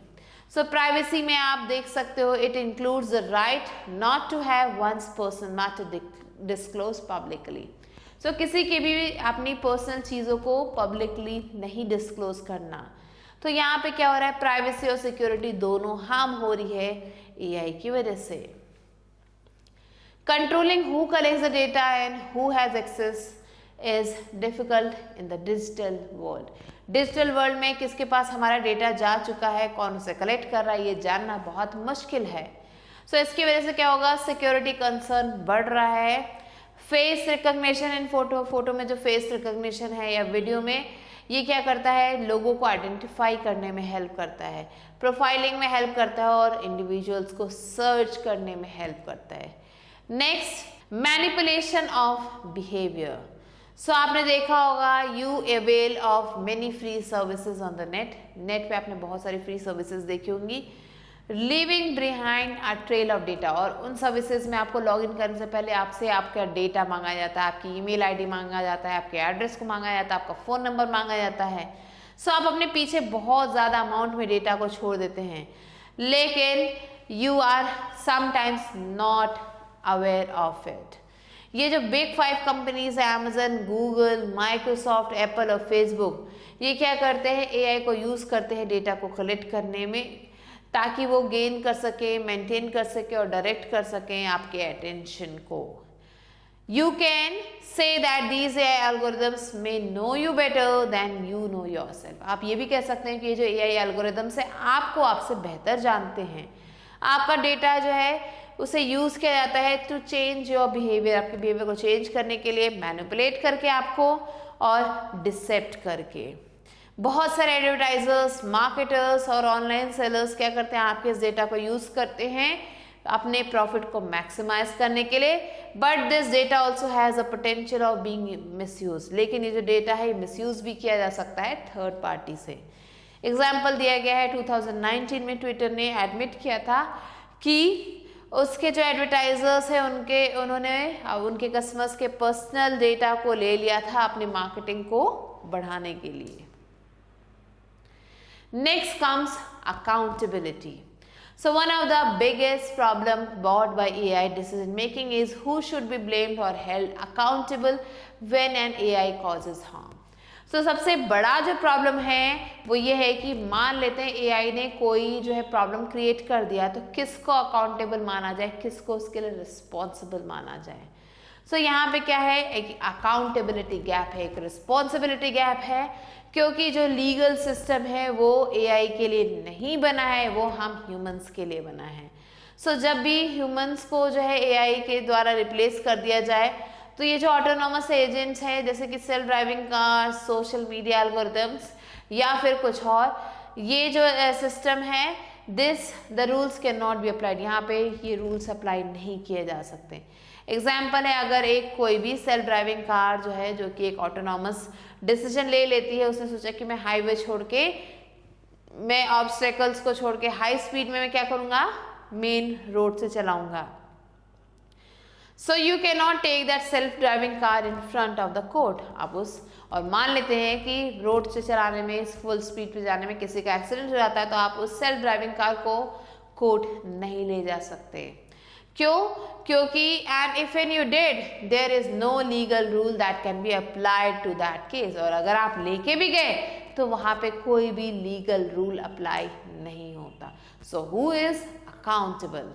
So privacy में आप देख सकते हो it includes the right not to have one's personal matter disclose publicly. So किसी की भी अपनी पर्सनल चीज़ों को पब्लिकली नहीं डिस्क्लोज करना। तो यहाँ पे क्या हो रहा है, प्राइवेसी और सिक्योरिटी दोनों हार्म हो रही है AI की वजह से। Controlling who collects the data and who has access is difficult in the digital world. Digital world में किसके पास हमारा डेटा जा चुका है, कौन उसे कलेक्ट कर रहा है, ये जानना बहुत मुश्किल है। सो इसकी वजह से क्या होगा, सिक्योरिटी कंसर्न बढ़ रहा है। फेस रिकॉग्निशन इन फोटो में जो फेस रिकॉग्निशन है या वीडियो में, ये क्या करता है, लोगों को आइडेंटिफाई करने में हेल्प करता है, प्रोफाइलिंग में हेल्प करता है और इंडिविजुअल्स को सर्च करने में हेल्प करता है। Next, manipulation of behaviour. So आपने देखा होगा you avail of many free services on the net पे आपने बहुत सारी फ्री सर्विसेज देखी होंगी। Living behind a trail of data, और उन सर्विसेज में आपको लॉगिन करने से पहले आपसे आपका डेटा मांगा जाता है, आपकी ईमेल आईडी मांगा जाता है, आपके एड्रेस को मांगा जाता है, आपका फ़ोन नंबर मांगा जाता है। सो आप अपने पीछे बहुत ज़्यादा अमाउंट में डेटा को छोड़ देते हैं, लेकिन you are sometimes not aware of it. ये जो बिग 5 कंपनीज है, अमेजन, गूगल, माइक्रोसॉफ्ट, एप्पल और फेसबुक, ये क्या करते हैं, AI को यूज़ करते हैं डेटा को कलेक्ट करने में, ताकि वो गेन कर सके, मेंटेन कर सके और डायरेक्ट कर सकें आपके अटेंशन को। You can say that these AI algorithms may know you better than you know yourself. आप ये भी कह सकते हैं कि ये जो AI एल्गोरिदम्स है आपको आपसे बेहतर जानते हैं। आपका डेटा जो है उसे यूज़ किया जाता है टू चेंज योर बिहेवियर, आपके बिहेवियर को चेंज करने के लिए, मैनिपुलेट करके आपको और डिसेप्ट करके। बहुत सारे एडवर्टाइजर्स, मार्केटर्स और ऑनलाइन सेलर्स क्या करते हैं, आपके इस डेटा को यूज़ करते हैं अपने प्रॉफिट को मैक्सिमाइज करने के लिए। But this data also has a potential of being misuse. लेकिन ये जो डेटा है मिसयूज भी किया जा सकता है थर्ड पार्टी से। एग्जाम्पल दिया गया है 2019 में ट्विटर ने एडमिट किया था कि उसके जो एडवर्टाइजर्स हैं उन्होंने उनके कस्टमर्स के पर्सनल डेटा को ले लिया था अपनी मार्केटिंग को बढ़ाने के लिए। Next comes accountability. So one of the biggest problem brought by AI decision making is who should be blamed or held accountable when an AI causes harm. तो सबसे बड़ा जो प्रॉब्लम है वो ये है कि मान लेते हैं एआई ने कोई जो है प्रॉब्लम क्रिएट कर दिया, तो किसको अकाउंटेबल माना जाए, किसको उसके लिए रिस्पॉन्सिबल माना जाए। सो यहाँ पे क्या है, एक अकाउंटेबिलिटी गैप है, एक रिस्पॉन्सिबिलिटी गैप है, क्योंकि जो लीगल सिस्टम है वो एआई के लिए नहीं बना है, वो हम ह्यूमंस के लिए बना है। सो जब भी ह्यूमंस को जो है एआई के द्वारा रिप्लेस कर दिया जाए, तो ये जो ऑटोनॉमस एजेंट्स हैं जैसे कि self driving car, social media algorithms या फिर कुछ और, ये जो सिस्टम है, the rules can not be applied, यहाँ पे ये रूल्स अप्लाई नहीं किए जा सकते। एग्जाम्पल है, अगर एक कोई भी सेल्फ ड्राइविंग कार जो है, जो कि एक ऑटोनॉमस डिसीजन ले लेती है, उसने सोचा कि मैं हाईवे छोड़ के, मैं ऑब्स्टेकल्स को छोड़ के हाई स्पीड में मैं क्या करूँगा, मेन रोड से चलाऊंगा। So you can not take that self driving car in front of the court. आप उस, और मान लेते हैं कि रोड से चलाने में, फुल स्पीड पे जाने में किसी का एक्सीडेंट हो जाता है, तो आप उस सेल्फ ड्राइविंग कार को कोर्ट नहीं ले जा सकते। क्यों? क्योंकि and if an you did, there is no legal rule that can be applied to that case, और अगर आप लेके भी गए तो वहां पे कोई भी लीगल रूल अप्लाई नहीं होता। So who is accountable?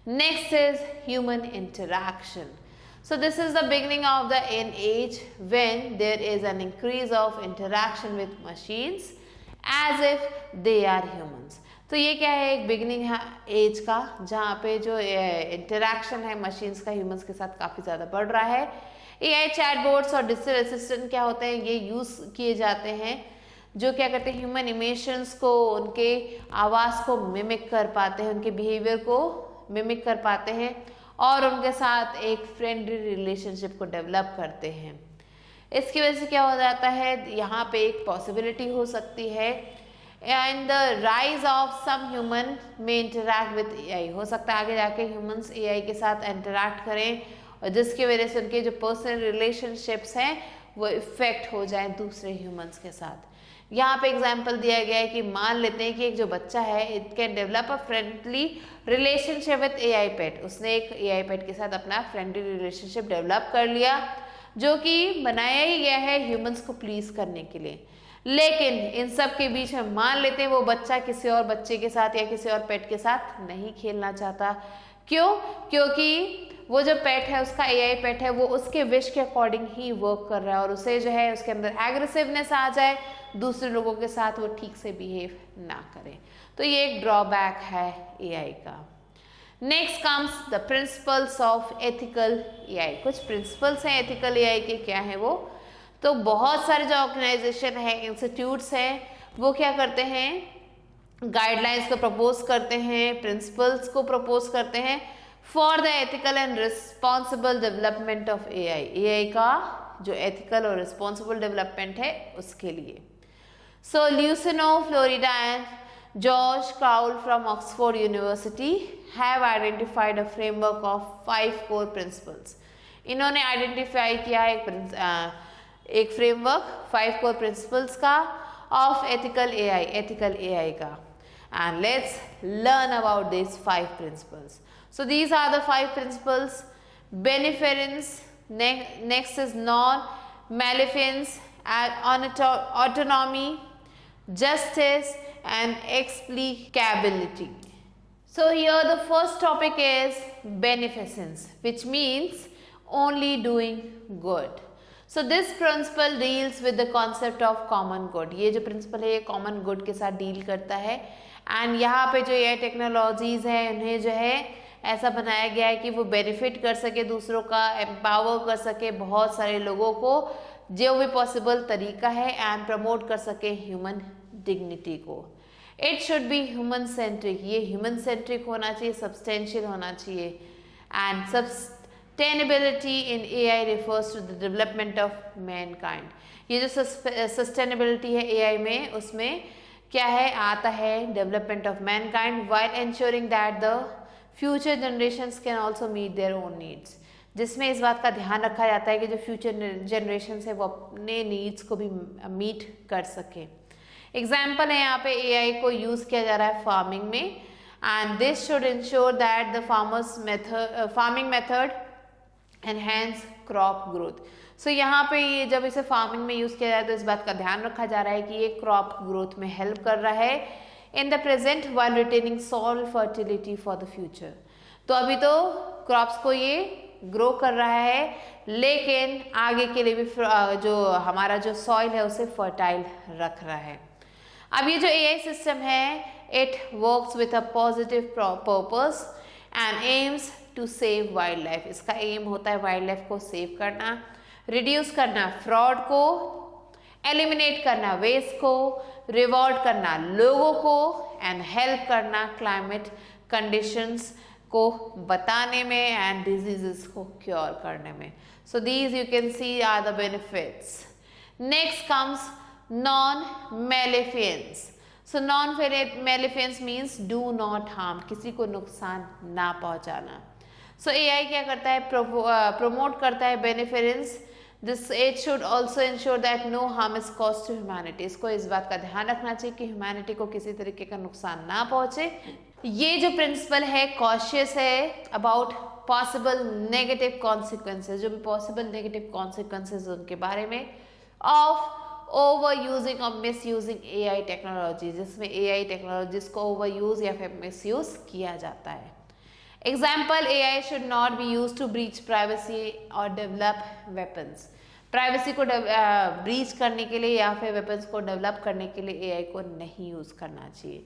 Next is human interaction. So this is the beginning of the end age when there is an increase of interaction with machines as if they are humans. तो ये क्या है, एक beginning है as का, जहाँ पे जो इंटरेक्शन है मशीन्स का ह्यूमंस के साथ काफ़ी ज़्यादा बढ़ रहा है। एआई चैटबॉट्स और डिजिटल असिस्टेंट क्या होते हैं, ये यूज़ किए जाते हैं, जो क्या करते हैं, ह्यूमन इमोशंस को, उनके आवाज़ को मिमिक कर पाते हैं, उनके बिहेवियर को मिमिक कर पाते हैं और उनके साथ एक फ्रेंडली रिलेशनशिप को डेवलप करते हैं। इसकी वजह से क्या हो जाता है, यहाँ पे एक पॉसिबिलिटी हो सकती है, and the rise of some human में इंटरैक्ट विद एआई। हो सकता है आगे जाके ह्यूमंस एआई के साथ इंटरैक्ट करें और जिसकी वजह से उनके जो पर्सनल रिलेशनशिप्स हैं वो इफेक्ट हो जाए दूसरे ह्यूमंस के साथ। यहाँ पे एग्जाम्पल दिया गया है कि मान लेते हैं कि एक जो बच्चा है, it can develop a friendly relationship with AI pet. उसने एक एआई पेट के साथ अपना फ्रेंडली रिलेशनशिप डेवलप कर लिया, जो कि बनाया ही गया है ह्यूमंस को प्लीज करने के लिए। लेकिन इन सब के बीच में मान लेते हैं वो बच्चा किसी और बच्चे के साथ या किसी और पेट के साथ नहीं खेलना चाहता। क्यों? क्योंकि वो जो पेट है, उसका एआई पेट है, वो उसके विश के अकॉर्डिंग ही वर्क कर रहा है और उसे जो है उसके अंदर एग्रेसिवनेस आ जाए, दूसरे लोगों के साथ वो ठीक से बिहेव ना करे। तो ये एक ड्रॉबैक है एआई का। Next comes the principles of ethical AI. कुछ प्रिंसिपल्स हैं एथिकल एआई के, क्या है वो? तो बहुत सारे जो ऑर्गेनाइजेशन है, इंस्टीट्यूट्स हैं, वो क्या करते हैं, गाइडलाइंस को प्रपोज करते हैं, प्रिंसिपल्स को प्रपोज करते हैं for the ethical and responsible development of AI. AI का जो एथिकल और रिस्पॉन्सिबल डेवलपमेंट है उसके लिए। So Luciano Florida and George Crowl from Oxford University have identified a framework of 5 core principles. इन्होंने आइडेंटिफाई किया है एक फ्रेमवर्क 5 कोर प्रिंसिपल्स का ऑफ एथिकल एआई का। And let's learn about this 5 principles. So these are the 5 principles: beneficence, next is non-maleficence, autonomy, justice, and explicability. So here the first topic is beneficence, which means only doing good. So this principle deals with the concept of common good. ये जो principle है ये common good के साथ deal करता है। and यहाँ पे जो ये टेक्नोलॉजीज है उन्हें जो है ऐसा बनाया गया है कि वो बेनिफिट कर सके, दूसरों का एम्पावर कर सके, बहुत सारे लोगों को जो भी पॉसिबल तरीका है, एंड प्रमोट कर सके ह्यूमन डिग्निटी को। It should be human centric, ये ह्यूमन सेंट्रिक होना चाहिए, सब्सटेंशियल होना चाहिए। And sustainability in AI refers to the development of mankind. ये जो सस्टेनेबिलिटी है एआई में, उसमें क्या है, आता है development of mankind while ensuring that the future generations can also meet their own needs, जिसमें इस बात का ध्यान रखा जाता है कि जो फ्यूचर जनरेशन्स है वो अपने नीड्स को भी मीट कर सके। एग्जाम्पल है यहाँ पे एआई को यूज़ किया जा रहा है फार्मिंग में, and this should ensure that the farming method enhance crop growth. So यहाँ पे ये जब इसे फार्मिंग में यूज किया जाए तो इस बात का ध्यान रखा जा रहा है कि ये क्रॉप ग्रोथ में हेल्प कर रहा है in the present while retaining soil fertility for the future. तो अभी तो क्रॉप्स को ये ग्रो कर रहा है, लेकिन आगे के लिए भी जो हमारा जो सॉइल है उसे फर्टाइल रख रहा है। अब ये जो AI सिस्टम है, it works with a positive purpose and aims to save wild life. इसका एम होता है वाइल्ड लाइफ को सेव करना, रिड्यूस करना फ्रॉड को, एलिमिनेट करना वेस्ट को, रिवॉर्ड करना लोगों को एंड हेल्प करना क्लाइमेट कंडीशंस को बताने में एंड डिजीजेस को क्योर करने में। So these you can see are the benefits. Next comes non maleficence. So non maleficence means do not harm, किसी को नुकसान ना पहुंचाना। सो AI क्या करता है, प्रमोट करता है beneficence. This it should also ensure that no harm is cause to humanity. इसको इस बात का ध्यान रखना चाहिए कि ह्यूमैनिटी को किसी तरीके का नुकसान ना पहुंचे। ये जो प्रिंसिपल है कॉशियस है अबाउट पॉसिबल नेगेटिव कॉन्सिक्वेंसेज, जो भी पॉसिबल नेगेटिव कॉन्सिक्वेंसेज उनके बारे में, ऑफ ओवर यूजिंग और मिस यूजिंग AI टेक्नोलॉजी, जिसमें AI टेक्नोलॉजीज को ओवर यूज या फिर मिस यूज किया जाता है। Example, AI should not be use to breach privacy और डेवलप वेपन्स। प्राइवेसी को ब्रीच करने के लिए या फिर वेपन्स को डेवलप करने के लिए AI को नहीं यूज करना चाहिए।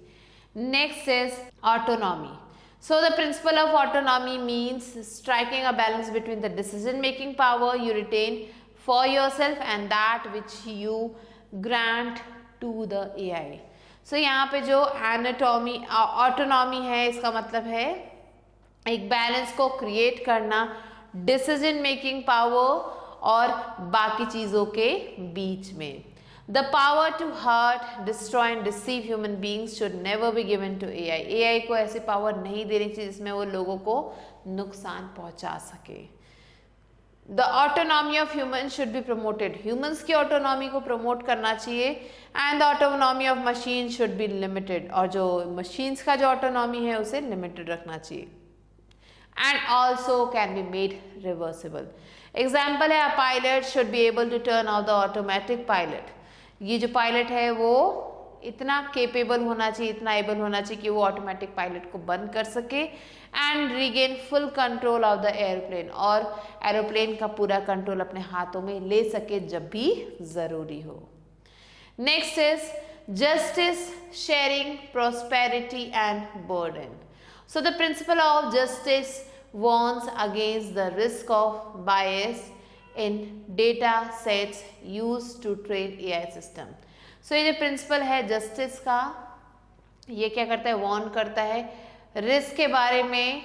Next is autonomy. So the principle of autonomy means striking a balance between the decision making power you retain for yourself and that which you grant to the AI. So यहाँ पे जो autonomy है इसका मतलब है एक balance को create करना डिसीजन मेकिंग पावर और बाकी चीज़ों के बीच में। The power to hurt, destroy and deceive human beings should never be given to AI. AI को ऐसी पावर नहीं देनी चाहिए जिसमें वो लोगों को नुकसान पहुंचा सके। The autonomy of humans should be promoted. Humans की ऑटोनॉमी को प्रमोट करना चाहिए and the autonomy of machines should be limited. और जो machines का जो ऑटोनॉमी है उसे लिमिटेड रखना चाहिए। And also can be made reversible. Example है, a pilot should be able to turn off the automatic pilot. ये जो पायलट है वो इतना केपेबल होना चाहिए, इतना एबल होना चाहिए कि वो ऑटोमेटिक पायलट को बंद कर सके and regain full control of the airplane, और एरोप्लेन का पूरा कंट्रोल अपने हाथों में ले सके जब भी ज़रूरी हो। Next is justice, sharing, prosperity and burden. So the principle of justice warns against the risk of bias in data sets used to train AI system. So ये जो प्रिंसिपल है जस्टिस का, ये क्या करता है, वार्न करता है रिस्क के बारे में,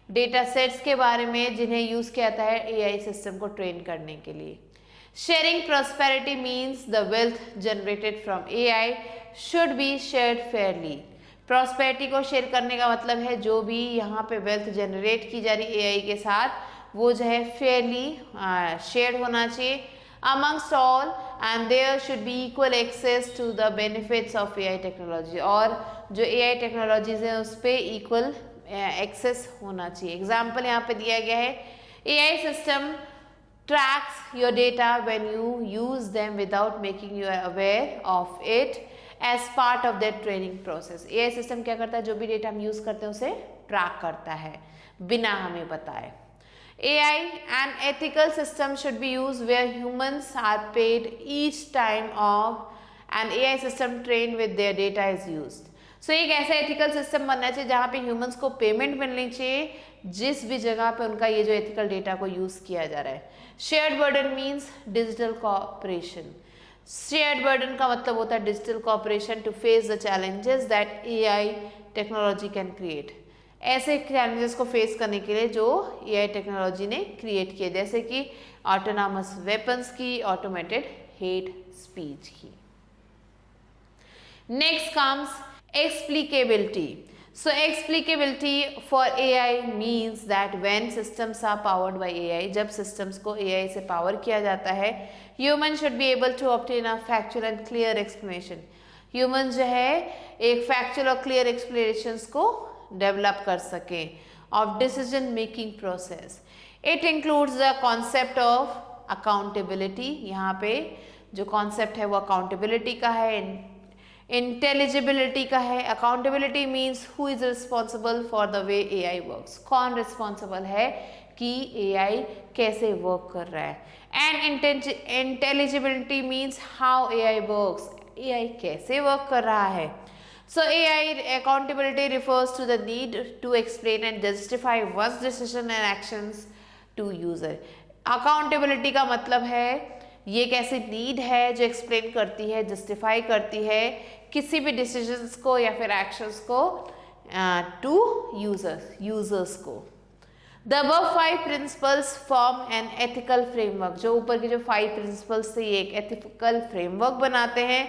डेटा सेट्स के बारे में जिन्हें यूज किया जाता है AI सिस्टम को ट्रेन करने के लिए। Sharing prosperity means the wealth generated from AI should be shared Fairlie. Prosperity को शेयर करने का मतलब है जो भी यहाँ पे वेल्थ जनरेट की जा रही AI के साथ वो जो है फेयरली शेयर होना चाहिए amongst all and there should be equal access to the benefits of AI technology, और जो AI टेक्नोलॉजीज हैं उस पर इक्वल एक्सेस होना चाहिए। एग्जाम्पल यहाँ पे दिया गया है, AI system tracks your data when you use them without making you aware of it as part of their training process. AI system क्या करता है, जो भी डेटा हम यूज करते हैं उसे ट्रैक करता है बिना हमें बताए। AI and ethical system should be used where humans are paid each time of an AI system trained with their data is used. So एक ऐसा ethical system बनना चाहिए जहाँ पे humans को पेमेंट मिलनी चाहिए जिस भी जगह पे उनका ये जो ethical data को यूज किया जा रहा है। Shared burden means digital cooperation. Shared burden का मतलब होता है digital cooperation to face the challenges that AI technology can create. ऐसे चैलेंजेस को फेस करने के लिए जो AI टेक्नोलॉजी ने क्रिएट किए, जैसे कि ऑटोनॉमस वेपन्स की, ऑटोमेटेड हेट स्पीच की। Next comes explicability. So explicability for AI means that when systems are powered by AI, जब सिस्टम्स को AI से पावर किया जाता है, human should be able to obtain a factual and clear explanation. Human जो है एक फैक्चुअल और क्लियर एक्सप्लेनेशंस को डेवलप कर सके of decision making process. It includes the concept of accountability, यहाँ पे जो कॉन्सेप्ट है वो अकाउंटेबिलिटी का है, इंटेलिजिबिलिटी का है। Accountability means who is responsible for the way AI works, कौन रिस्पॉन्सिबल है कि AI कैसे वर्क कर रहा है। And intelligibility means how AI works, AI कैसे वर्क कर रहा है। So AI accountability refers to the need to explain and justify one's decision and actions to user. Accountability का मतलब है ये एक ऐसी नीड है जो एक्सप्लेन करती है, जस्टिफाई करती है किसी भी डिसीजंस को या फिर एक्शंस को टू यूजर्स को। The above 5 principles form an ethical framework, जो ऊपर के जो 5 principles थे ये एक ethical framework बनाते हैं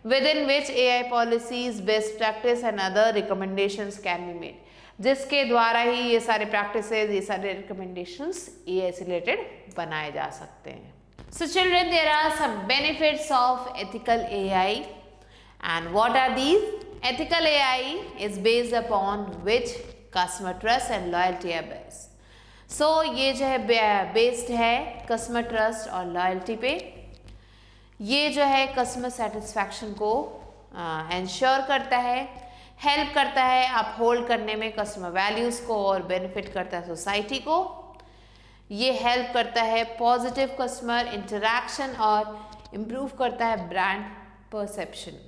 within which AI policies, best practice and other recommendations can be made, जिसके द्वारा ही ये सारे practices, ये सारे recommendations AI से related बनाए जा सकते हैं। So children, there are some benefits of ethical AI, and what are these? Ethical AI is based upon which customer trust and loyalty are based. So ये जो है based है customer trust और loyalty पे। ये जो है कस्टमर सेटिस्फैक्शन को इंश्योर करता है, हेल्प करता है अपहोल्ड करने में कस्टमर वैल्यूज़ को और बेनिफिट करता है सोसाइटी को। ये हेल्प करता है पॉजिटिव कस्टमर इंटरैक्शन और इम्प्रूव करता है brand perception.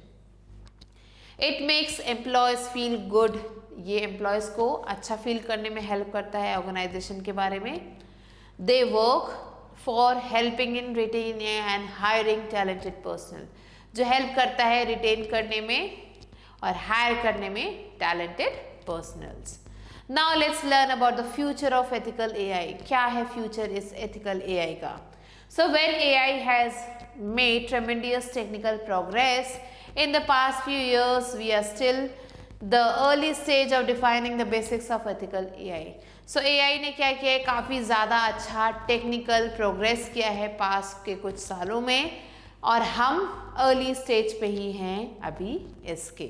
It makes employees feel good, ये एम्प्लॉयज़ को अच्छा फील करने में हेल्प करता है ऑर्गेनाइजेशन के बारे में। They work for helping in retain and hiring talented personal, जो हेल्प करता है रिटेन करने में और हायर करने में talented personals. Now let's learn about the future of ethical AI। क्या है फ्यूचर इस एथिकल AI का? So when AI has made tremendous technical progress in the past few years, we are still the early stage of defining the basics of ethical AI. So AI ने क्या किया है, काफ़ी ज़्यादा अच्छा technical progress किया है पास के कुछ सालों में, और हम अर्ली स्टेज पे ही हैं अभी इसके।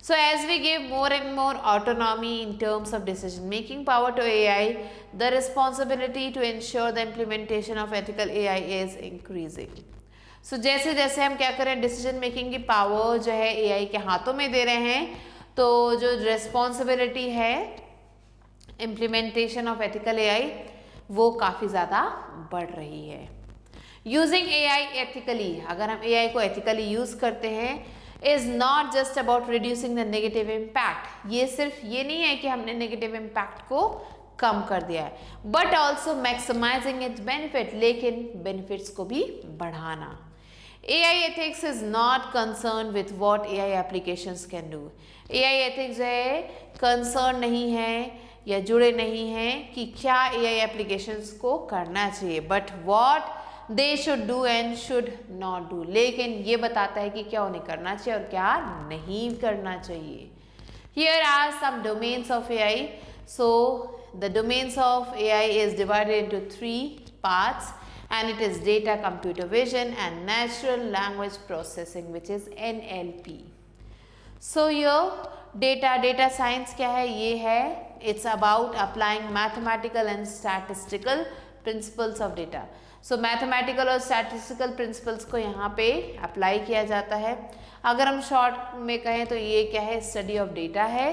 So as we give more and more autonomy in terms of decision making power to AI, the responsibility to ensure the implementation of ethical AI is increasing. सो जैसे जैसे हम क्या करें, डिसीजन मेकिंग की पावर जो है AI के हाथों में दे रहे हैं, तो जो रिस्पॉन्सिबिलिटी है इम्प्लीमेंटेशन ऑफ एथिकल AI वो काफ़ी ज़्यादा बढ़ रही है। यूजिंग AI एथिकली, अगर हम AI को एथिकली यूज़ करते हैं, is not just about reducing the negative impact. ये सिर्फ ये नहीं है कि हमने नेगेटिव इम्पैक्ट को कम कर दिया है, but also maximising its benefit, लेकिन बेनिफिट्स को भी बढ़ाना। AI ethics is not concerned with what AI applications can do. AI ethics जो है कंसर्न नहीं है या जुड़े नहीं हैं कि क्या AI एप्लीकेशंस को करना चाहिए, but what they should do and should not do, लेकिन ये बताता है कि क्या उन्हें करना चाहिए और क्या नहीं करना चाहिए। Here are some domains of AI. So the domains of AI is divided into 3 parts, and it is data, computer vision and natural language processing, which is NLP. So here data science क्या है, ये है it's about applying mathematical and statistical principles of data. So mathematical और statistical principles को यहाँ पे apply किया जाता है। अगर हम शॉर्ट में कहें तो ये क्या है, स्टडी ऑफ डेटा है,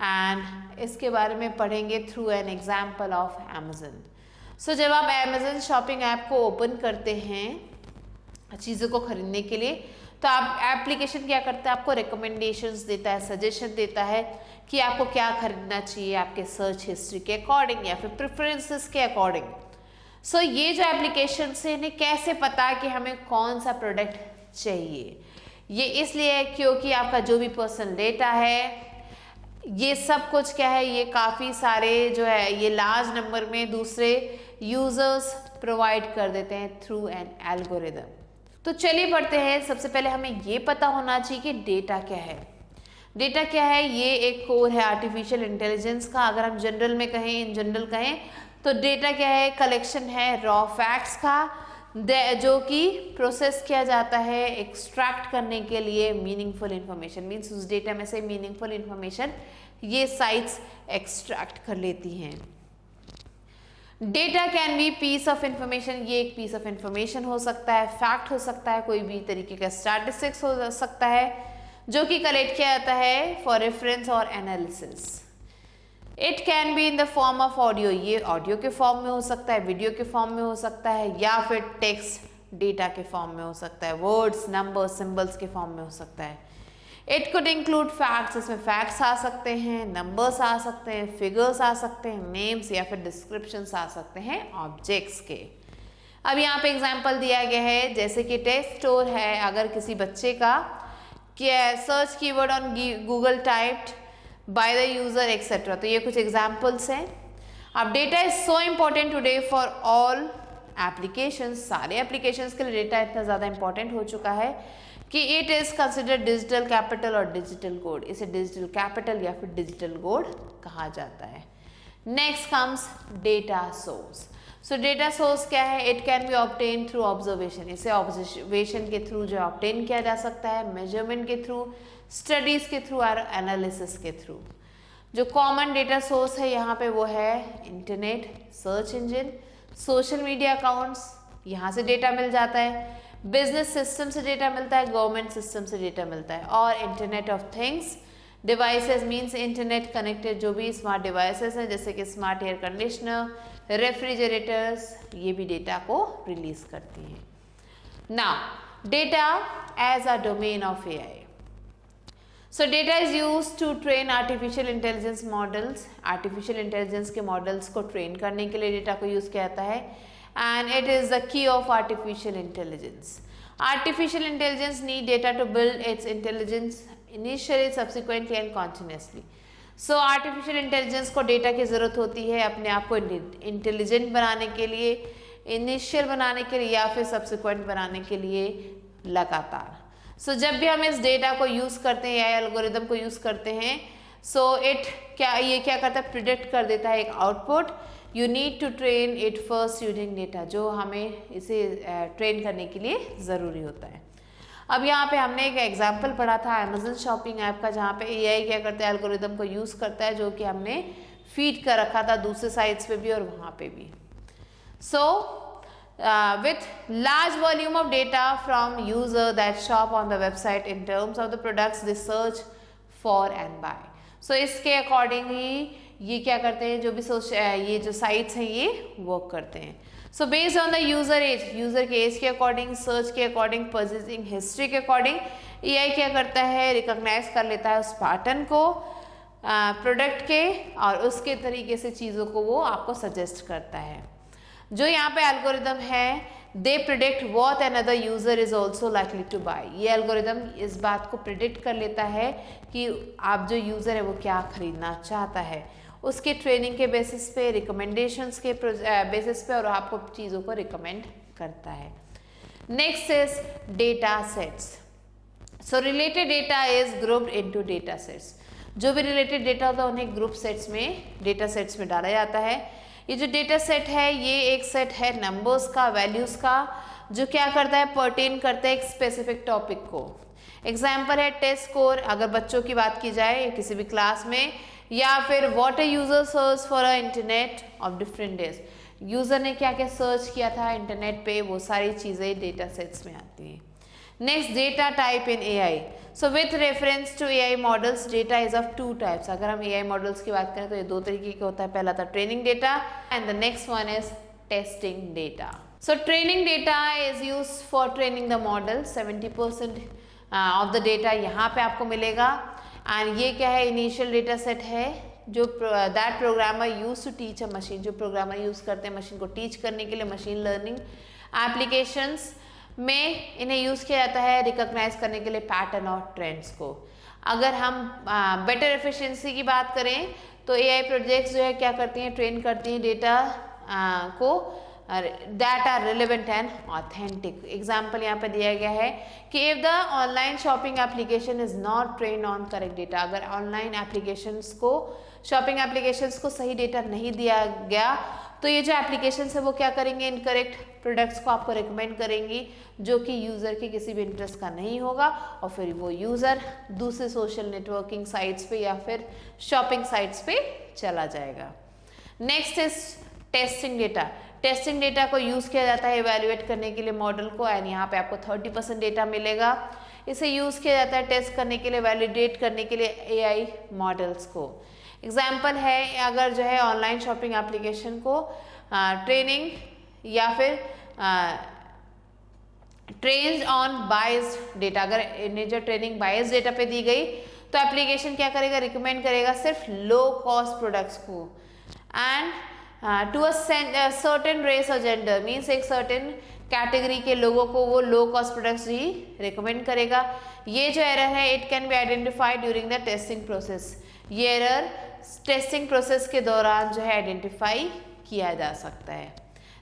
एंड इसके बारे में पढ़ेंगे through an example of Amazon. सो जब आप Amazon शॉपिंग ऐप को ओपन करते हैं चीज़ों को खरीदने के लिए, तो आप एप्लीकेशन क्या करता है, आपको रिकमेंडेशंस देता है, सजेशन देता है कि आपको क्या खरीदना चाहिए आपके सर्च हिस्ट्री के अकॉर्डिंग या फिर प्रेफरेंसेस के अकॉर्डिंग। सो ये जो एप्लीकेशन से इन्हें कैसे पता कि हमें कौन सा प्रोडक्ट चाहिए, ये इसलिए है क्योंकि आपका जो भी पर्सनल डेटा है, ये सब कुछ क्या है, ये काफ़ी सारे जो है ये लार्ज नंबर में दूसरे यूजर्स प्रोवाइड कर देते हैं थ्रू एन एल्गोरिदम। तो चलिए पढ़ते हैं। सबसे पहले हमें ये पता होना चाहिए कि डेटा क्या है। डेटा क्या है, ये एक कोर है आर्टिफिशियल इंटेलिजेंस का। अगर हम जनरल में कहें, इन जनरल कहें, तो डेटा क्या है, कलेक्शन है रॉ फैक्ट्स का, जो कि प्रोसेस किया जाता है एक्सट्रैक्ट करने के लिए मीनिंगफुल इंफॉर्मेशन। मीन्स उस डेटा में से मीनिंगफुल इंफॉर्मेशन ये साइट्स एक्सट्रैक्ट कर लेती हैं। Data can be piece of information, ये एक पीस ऑफ इंफॉर्मेशन हो सकता है, फैक्ट हो सकता है, कोई भी तरीके का स्टैटिस्टिक्स हो सकता है जो कि कलेक्ट किया जाता है फॉर रेफरेंस और analysis. It can be in the form of audio, ये ऑडियो के फॉर्म में हो सकता है, वीडियो के फॉर्म में हो सकता है, या फिर टेक्स्ट डेटा के फॉर्म में हो सकता है, वर्ड्स, नंबर्स, सिंबल्स के फॉर्म में हो सकता है। इट कुड इंक्लूड फैक्ट्स, इसमें फैक्ट्स आ सकते हैं, नंबर्स आ सकते हैं, फिगर्स आ सकते हैं, नेम्स या फिर डिस्क्रिप्शंस आ सकते हैं ऑब्जेक्ट्स के। अब यहाँ पे एग्जांपल दिया गया है, जैसे कि टेक्स्ट स्टोर है, अगर किसी बच्चे का search keyword on Google typed by the user etcetera, तो ये कुछ एग्जांपल्स हैं। अब data is so important today for all applications, सारे एप्लीकेशंस के लिए डेटा इतना ज़्यादा इंपॉर्टेंट हो चुका है कि it is considered digital capital और डिजिटल गोल्ड, इसे डिजिटल कैपिटल या फिर डिजिटल गोल्ड कहा जाता है। Next comes data source. सो डेटा सोर्स क्या है? It can B obtain through observation, इसे ऑब्जर्वेशन के थ्रू जो ऑब्टेन किया जा सकता है, मेजरमेंट के थ्रू, स्टडीज के थ्रू और एनालिसिस के थ्रू। जो कॉमन डेटा सोर्स है यहाँ पे वो है internet, search engine, social media accounts, यहाँ से डेटा मिल जाता है, बिजनेस सिस्टम से डेटा मिलता है, गवर्नमेंट सिस्टम से डेटा मिलता है, और internet of things, devices means internet connected जो भी स्मार्ट डिवाइसेस हैं जैसे कि स्मार्ट एयर कंडीशनर, रेफ्रिजरेटर्स, ये भी डेटा को रिलीज करती हैं। Now data as a domain of AI. So data is used to train artificial intelligence models. Artificial intelligence के models को train करने के लिए डेटा को यूज किया जाता है, and it is the key of artificial intelligence. Artificial intelligence need data to build its intelligence initially, subsequently and continuously. So artificial intelligence को डेटा की ज़रूरत होती है अपने आप को इंटेलिजेंट बनाने के लिए, इनिशियल बनाने के लिए या फिर सब्सिक्वेंट बनाने के लिए लगातार। सो जब भी हम इस डेटा को यूज़ करते हैं या एल्गोरिदम को यूज़ करते हैं, सो ये क्या करता है? प्रिडिक्ट कर देता है एक output. You need to train it first using data, जो हमें इसे ट्रेन करने के लिए ज़रूरी होता है। अब यहाँ पे हमने एक एग्जांपल पढ़ा था अमेजन शॉपिंग ऐप का, जहाँ पे एआई क्या करता है? एल्गोरिदम को यूज़ करता है, जो कि हमने फीड कर रखा था दूसरे साइट्स पे भी और वहाँ पे भी। With large volume of data from user that shop on the website in terms of the products they search for and buy. So इसके accordingly ये क्या करते हैं? जो भी ये जो sites हैं ये work करते हैं। So based on the user age, user के age के according, search के according, purchasing history के according, AI क्या करता है? Recognize कर लेता है उस pattern को प्रोडक्ट के, और उसके तरीके से चीज़ों को वो आपको सजेस्ट करता है। जो यहाँ पे एल्गोरिदम है, they predict what another user is also likely to buy. ये एल्गोरिदम इस बात को प्रिडिक्ट कर लेता है कि आप जो यूजर है वो क्या खरीदना चाहता है, उसके ट्रेनिंग के बेसिस पे, रिकमेंडेशंस के बेसिस पे, और आपको चीज़ों को रिकमेंड करता है। Next is data sets. So related data is grouped into data sets. जो भी रिलेटेड डेटा होता है उन्हें ग्रुप सेट्स में, डेटा सेट्स में डाला जाता है। ये जो डेटा सेट है ये एक सेट है नंबर्स का, वैल्यूज़ का, जो क्या करता है? पर्टेन करता है एक स्पेसिफिक टॉपिक को। एग्जाम्पल है टेस्ट स्कोर, अगर बच्चों की बात की जाए किसी भी क्लास में, या फिर what a user search for a internet of different days, user ने क्या क्या सर्च किया था इंटरनेट पे, वो सारी चीज़ें डेटा सेट्स में आती हैं। Next, data type in AI. So with reference to AI models, data is of two types. अगर हम एआई मॉडल्स की बात करें तो ये दो तरीके का होता है। पहला था training data and the next one is testing data. So training data is use for training the model. 70% of the data यहाँ पे आपको मिलेगा। एंड ये क्या है? इनिशियल डेटा सेट है जो that programmer use to teach a machine, जो प्रोग्रामर यूज करते हैं मशीन को टीच करने के लिए। मशीन लर्निंग एप्लीकेशंस में इन्हें यूज़ किया जाता है रिकॉग्नाइज करने के लिए पैटर्न और ट्रेंड्स को। अगर हम बेटर एफिशिएंसी की बात करें तो एआई प्रोजेक्ट्स जो है क्या करती हैं? ट्रेन करती हैं डेटा को that are relevant and authentic. Example यहाँ पे दिया गया है कि if the online shopping application is not train on correct data, अगर ऑनलाइन एप्लीकेशंस को, शॉपिंग एप्लीकेशंस को सही डेटा नहीं दिया गया तो ये जो एप्लीकेशंस है वो क्या करेंगे? इनकरेक्ट प्रोडक्ट्स को आपको रिकमेंड करेंगी, जो कि यूज़र के किसी भी इंटरेस्ट का नहीं होगा, और फिर वो यूज़र दूसरे सोशल नेटवर्किंग साइट्स पे या फिर शॉपिंग साइट्स पे चला जाएगा। Next is testing data, testing data को यूज़ किया जाता है इवेल्युएट करने के लिए मॉडल को, एंड यहाँ पे आपको 30% डेटा मिलेगा। इसे यूज़ किया जाता है टेस्ट करने के लिए, वैलिडेट करने के लिए एआई मॉडल्स को। एग्जाम्पल है, अगर जो है ऑनलाइन शॉपिंग एप्लीकेशन को ट्रेनिंग या फिर ट्रेन्ड ऑन बायस्ड डेटा, अगर इन्हें जो ट्रेनिंग बायस्ड डेटा पे दी गई तो एप्लीकेशन क्या करेगा, रिकमेंड करेगा सिर्फ लो कॉस्ट प्रोडक्ट्स को, and to a certain race और जेंडर, मीन्स एक सर्टेन कैटेगरी के लोगों को वो लो कॉस्ट प्रोडक्ट्स ही रिकमेंड करेगा। ये जो एरर है it can be identified during the testing process, ये एरर टेस्टिंग प्रोसेस के दौरान जो है आइडेंटिफाई किया जा सकता है।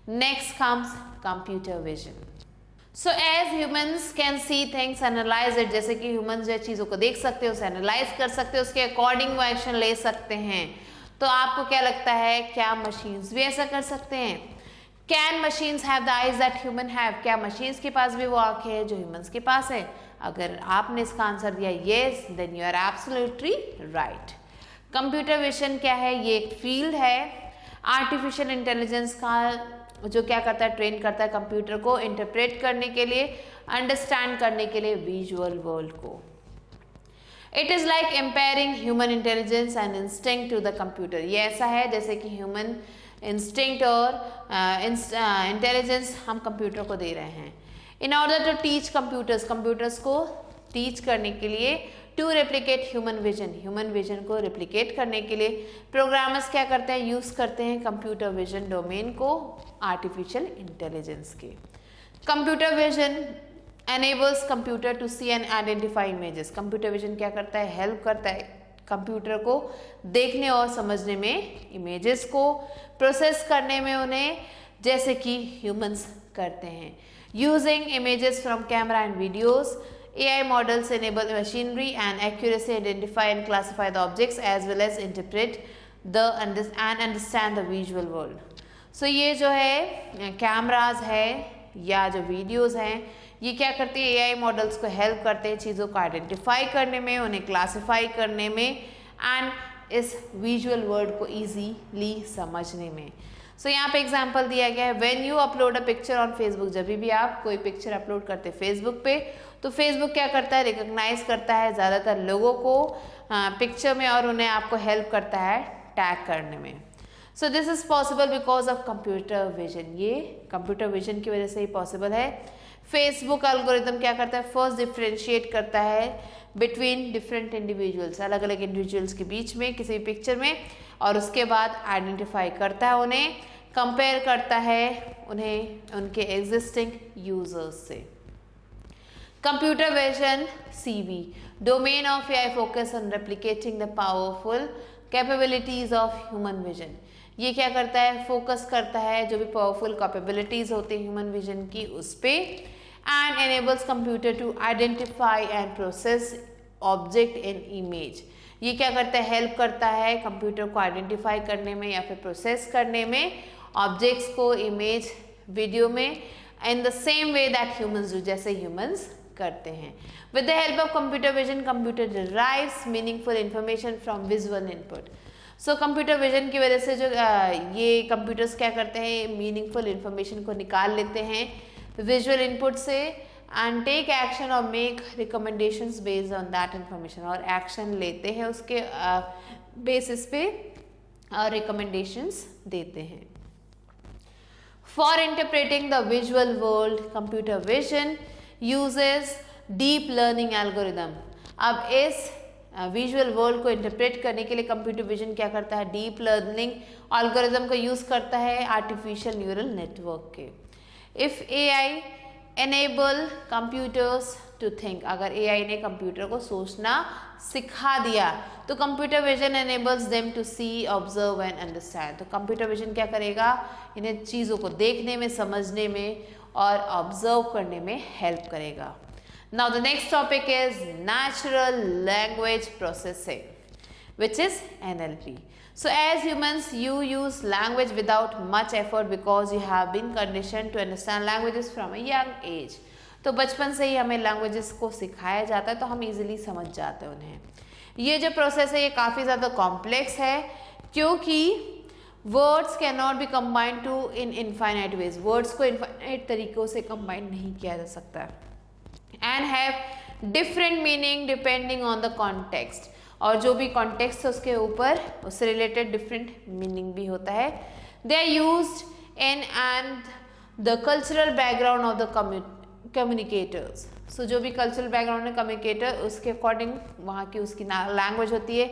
Next comes computer vision. So as humans can see things, analyse it, जैसे कि ह्यूमंस जो चीज़ों को देख सकते हैं, उसे एनालाइज कर सकते हैं, उसके अकॉर्डिंग वो एक्शन ले सकते हैं। तो आपको क्या लगता है, क्या मशीन्स भी ऐसा कर सकते हैं? Can machines have the eyes that human have, क्या मशीन्स के पास भी वो आंखें हैं जो ह्यूमंस के पास है? अगर आपने इसका आंसर दिया yes, then you are absolutely right. Computer vision क्या है? ये एक फील्ड है आर्टिफिशियल इंटेलिजेंस का, जो क्या करता है, ट्रेन करता है कंप्यूटर को इंटरप्रेट करने के लिए, अंडरस्टैंड करने के लिए विजुअल वर्ल्ड को। It is like empowering human intelligence and instinct to the computer, ये ऐसा है जैसे कि ह्यूमन इंस्टिंक्ट और इंटेलिजेंस हम कंप्यूटर को दे रहे हैं। In order to teach computers को टीच करने के लिए, टू रेप्लिकेट ह्यूमन विजन को रेप्लिकेट करने के लिए प्रोग्रामर्स क्या करते हैं, यूज़ करते हैं कंप्यूटर विजन डोमेन को आर्टिफिशियल इंटेलिजेंस के। Computer vision enables computer to see and identify images, computer vision क्या करता है, हेल्प करता है कंप्यूटर को देखने और समझने में, इमेजेस को प्रोसेस करने में उन्हें, जैसे कि ह्यूमंस करते हैं। Using images from camera and videos, AI models enable machinery and accuracy identify and classify the objects as well as interpret and understand the visual world। So ये जो है कैमराज है या जो वीडियोस हैं, ये क्या करते हैं, AI मॉडल्स को हेल्प करते हैं चीज़ों को आइडेंटिफाई करने में, उन्हें क्लासिफाई करने में, एंड इस विजुअल वर्ल्ड को ईजीली समझने में। सो यहाँ पे एग्जांपल दिया गया है, when you upload a picture on Facebook, जब भी आप कोई पिक्चर अपलोड करते हैं फेसबुक पे, तो फेसबुक क्या करता है, रिकॉग्नाइज करता है ज़्यादातर लोगों को पिक्चर में, और उन्हें आपको हेल्प करता है टैग करने में। So this is possible because of computer vision, ये कंप्यूटर विजन की वजह से ही पॉसिबल है। फेसबुक एल्गोरिदम क्या करता है, फर्स्ट डिफ्रेंशिएट करता है बिटवीन डिफरेंट इंडिविजुअल्स, अलग अलग इंडिविजुअल्स के बीच में किसी भी पिक्चर में, और उसके बाद आइडेंटिफाई करता है उन्हें, कंपेयर करता है उन्हें उनके एग्जिस्टिंग यूजर्स से। Computer vision CV, domain of AI focus on replicating the powerful capabilities of human vision, ये क्या करता है, फोकस करता है जो भी पावरफुल कैपेबिलिटीज होते हैं ह्यूमन विजन की उस पे, and enables computer to identify and process object in image, ये क्या करता है, हेल्प करता है कंप्यूटर को आइडेंटिफाई करने में या फिर प्रोसेस करने में ऑब्जेक्ट्स को इमेज वीडियो में, in the same way that humans do, जैसे ह्यूमंस करते हैं। With the help of computer vision, computer derives meaningful information from visual input. So computer vision की वजह से जो ये कंप्यूटर्स क्या करते हैं, मीनिंगफुल इंफॉर्मेशन को निकाल लेते हैं विजुअल इनपुट से, एंड टेक एक्शन और make recommendations based on that information, और एक्शन लेते हैं उसके बेसिस पे और रिकमेंडेशंस देते हैं। For interpreting the visual world, computer vision uses deep learning algorithm. अब इस विजुअल वर्ल्ड को इंटरप्रेट करने के लिए कंप्यूटर विजन क्या करता है, डीप लर्निंग एल्गोरिदम को यूज करता है आर्टिफिशियल न्यूरल नेटवर्क के। If AI enable computers to think, अगर AI ने कंप्यूटर को सोचना सिखा दिया तो computer vision enables them to see, observe and understand, तो कंप्यूटर विजन क्या करेगा, इन्हें चीज़ों को देखने में, समझने में और ऑब्जर्व करने में हेल्प करेगा। Now the next topic is natural language processing, which is NLP. So as humans, you use language without much effort because you have been conditioned to understand languages from a young age. तो बचपन से ही हमें languages को सिखाया जाता है तो हम इजीली समझ जाते हैं उन्हें। ये जो प्रोसेस है ये काफ़ी ज़्यादा कॉम्प्लेक्स है क्योंकि words can not be combined to in infinite ways, words को इनफाइनाइट तरीकों से कंबाइन नहीं किया जा सकता है। And have different meaning depending on the context, और जो भी कॉन्टेक्स्ट है उसके ऊपर उससे रिलेटेड डिफरेंट मीनिंग भी होता है। They are used in and the cultural background of the communicators. So जो भी कल्चरल बैकग्राउंड है कम्युनिकेटर उसके अकॉर्डिंग वहाँ की उसकी लैंग्वेज होती है।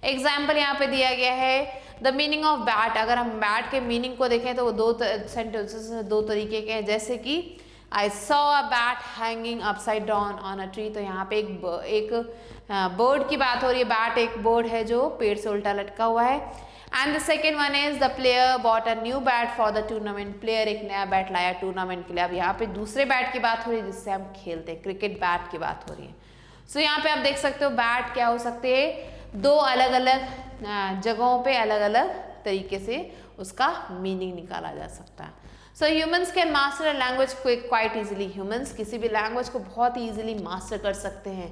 एग्जाम्पल यहाँ पे दिया गया है द मीनिंग ऑफ बैट। अगर हम बैट के मीनिंग को देखें तो वो दो सेंटेंसेस दो तरीके के हैं, जैसे कि I saw a bat hanging upside down on a tree. तो यहाँ पे एक बर्ड की बात हो रही है, बैट एक बर्ड है जो पेड़ से उल्टा लटका हुआ है। And the second one is the player bought a new bat for the tournament. Player एक नया बैट लाया टूर्नामेंट के लिए। अब यहाँ पे दूसरे बैट की बात हो रही है जिससे हम खेलते हैं, क्रिकेट बैट की बात हो रही है। सो यहाँ पे आप देख सकते हो बैट क्या हो सकते हैं, दो अलग अलग जगहों पे अलग अलग तरीके से उसका मीनिंग निकाला जा सकता है। So humans can master a language quite easily. Humans किसी भी लैंग्वेज को बहुत ही ईजिली मास्टर कर सकते हैं।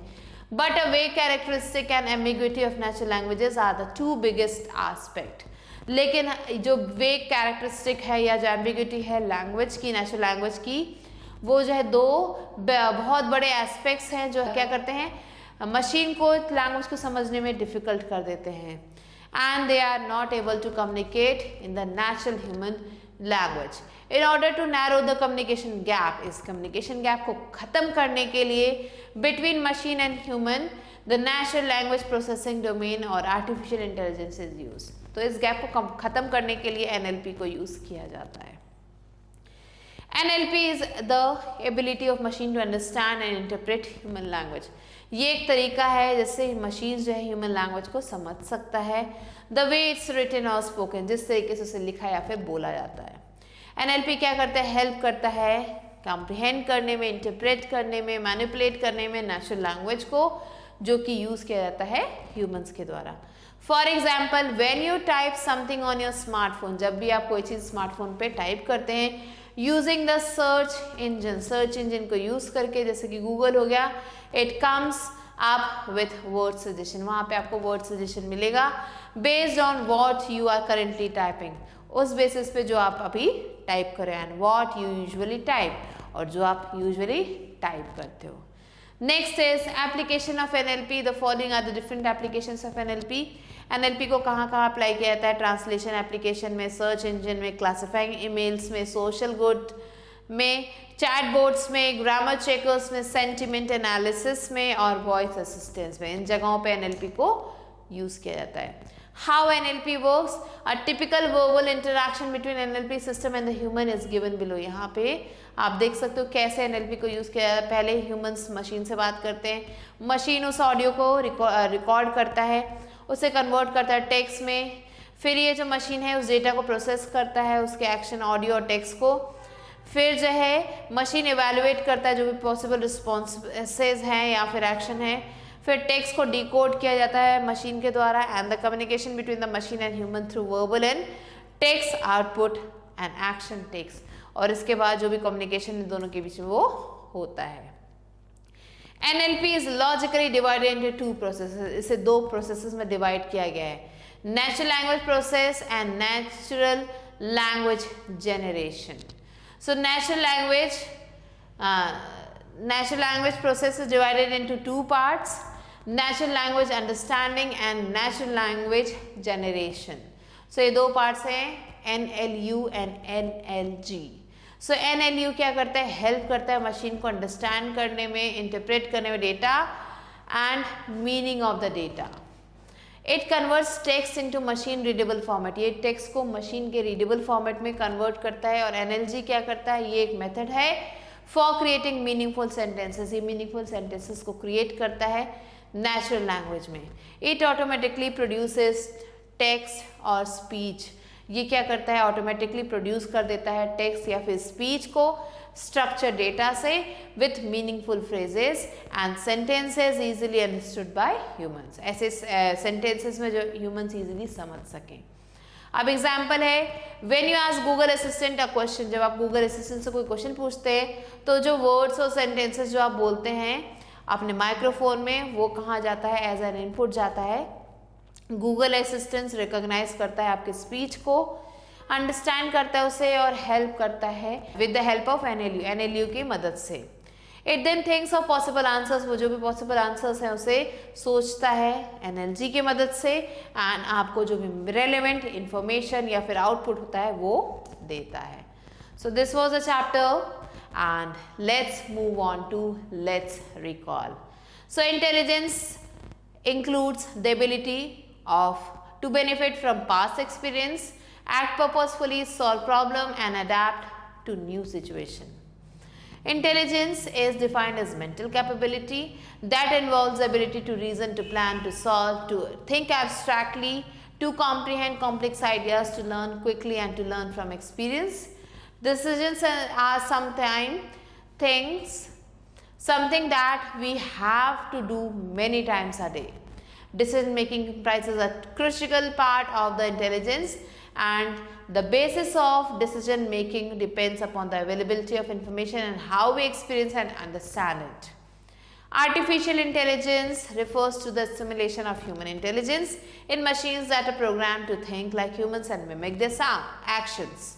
But a way characteristic and ambiguity of natural languages are the two biggest aspect. लेकिन जो वे कैरेक्टरिस्टिक है या जो एम्बिग्विटी है लैंग्वेज की, नेचुरल लैंग्वेज की, वो जो है दो बहुत बड़े एस्पेक्ट्स हैं जो क्या करते हैं, मशीन को लैंग्वेज को समझने में डिफिकल्ट कर देते हैं। And they are not able to communicate in the natural human language. In order to narrow the communication gap, इस कम्युनिकेशन गैप को खत्म करने के लिए between machine and human the natural language processing domain और आर्टिफिशियल इंटेलिजेंस इज यूज। तो इस gap को खत्म करने के लिए NLP को यूज किया जाता है। NLP is the ability of machine to understand and interpret human language। ये एक तरीका है जिससे मशीन जो है ह्यूमन लैंग्वेज को समझ सकता है। द वे इट्स रिटन और स्पोकन, जिस तरीके से उसे लिखा या फिर बोला जाता है। NLP क्या करता है, हेल्प करता है कॉम्प्रिहेंड करने में, इंटरप्रेट करने में, मैनिपुलेट करने में नेचुरल लैंग्वेज को, जो कि यूज किया जाता है ह्यूमंस के द्वारा। For example when you type something on your smartphone, जब भी आप कोई चीज़ स्मार्टफोन पे टाइप करते हैं using the search engine, search engine को यूज करके, जैसे कि गूगल हो गया, it comes up with word suggestion. वहाँ पे आपको वर्ड सजेशन मिलेगा based on what you are currently typing, उस बेसिस पे जो आप अभी टाइप कर रहे हैं, and what you usually type, और जो आप यूजुअली टाइप करते हो। Next is application of NLP। The following are the different applications of NLP। NLP को कहाँ कहाँ अप्लाई किया जाता है, ट्रांसलेशन एप्लीकेशन में, सर्च इंजन में, क्लासिफाइंग ईमेल्स में, सोशल गुड में, चैट बोर्ड्स में, ग्रामर चेकर्स में, सेंटिमेंट एनालिसिस में और वॉइस असिस्टेंस में। इन जगहों पे NLP को यूज किया जाता है। How NLP works? A typical verbal interaction between NLP system and the human is given below। यहाँ पे आप देख सकते हो कैसे NLP को यूज़ किया जाता है। पहले ह्यूमंस मशीन से बात करते हैं, मशीन उस ऑडियो को रिकॉर्ड करता है, उसे कन्वर्ट करता है टेक्स्ट में, फिर ये जो मशीन है उस डेटा को प्रोसेस करता है, उसके एक्शन ऑडियो और टेक्स्ट को, फिर जो है मशीन इवेलुएट करता है जो भी पॉसिबल रिस्पॉन्सेज हैं या फिर एक्शन है, फिर टेक्स्ट को डिकोड किया जाता है मशीन के द्वारा। And the communication between the machine and human through verbal and text output and action text, और इसके बाद जो भी कम्युनिकेशन दोनों के बीच में वो होता है। NLP is logically divided into two processes. इसे दो प्रोसेसेस में डिवाइड किया गया है, natural language process and natural language generation. So natural language process is divided into two parts, natural language understanding and natural language generation. So ये दो parts हैं, NLU and NLG। So NLU क्या करता है, help करता है machine को understand करने में, इंटरप्रेट करने में data and meaning of the data. It converts text into machine readable format. ये टेक्स्ट को मशीन के रीडेबल फॉर्मेट में कन्वर्ट करता है। और NLG क्या करता है, ये एक मेथड है फॉर क्रिएटिंग मीनिंगफुल सेंटेंसेस। ये मीनिंगफुल सेंटेंसेस को क्रिएट करता है नेचुरल लैंग्वेज में। इट ऑटोमेटिकली प्रोड्यूसेस टेक्स्ट और स्पीच। ये क्या करता है, ऑटोमेटिकली प्रोड्यूस कर देता है टेक्स्ट या फिर स्पीच को स्ट्रक्चर डेटा से with meaningful phrases and sentences easily understood by humans. ऐसे सेंटेंसेस में जो ह्यूमंस इजीली समझ सकें। अब एग्जाम्पल है, when you ask Google assistant a question, जब आप गूगल असिस्टेंट से कोई क्वेश्चन पूछते हैं तो जो वर्ड्स और सेंटेंसेस जो आप बोलते हैं अपने माइक्रोफोन में, वो कहाँ जाता है, एज एन इनपुट जाता है गूगल असिस्टेंट रिकॉग्नाइज करता है आपके स्पीच को, अंडरस्टैंड करता है उसे और हेल्प करता है with the help of NLU की मदद से। It then thinks of possible answers, वो जो भी पॉसिबल आंसर्स हैं उसे सोचता है एनएलजी की मदद से एंड आपको जो भी रेलेवेंट इंफॉर्मेशन या फिर आउटपुट होता है वो देता है। So this was a chapter and let's move on to let's recall. So intelligence includes the ability to benefit from past experience, act purposefully, solve problem and adapt to new situation. Intelligence is defined as mental capability that involves the ability to reason, to plan, to solve, to think abstractly, to comprehend complex ideas, to learn quickly and to learn from experience. Decisions are something that we have to do many times a day. Decision making comprises a critical part of the intelligence, and the basis of decision making depends upon the availability of information and how we experience and understand it. Artificial intelligence refers to the simulation of human intelligence in machines that are programmed to think like humans and mimic their actions.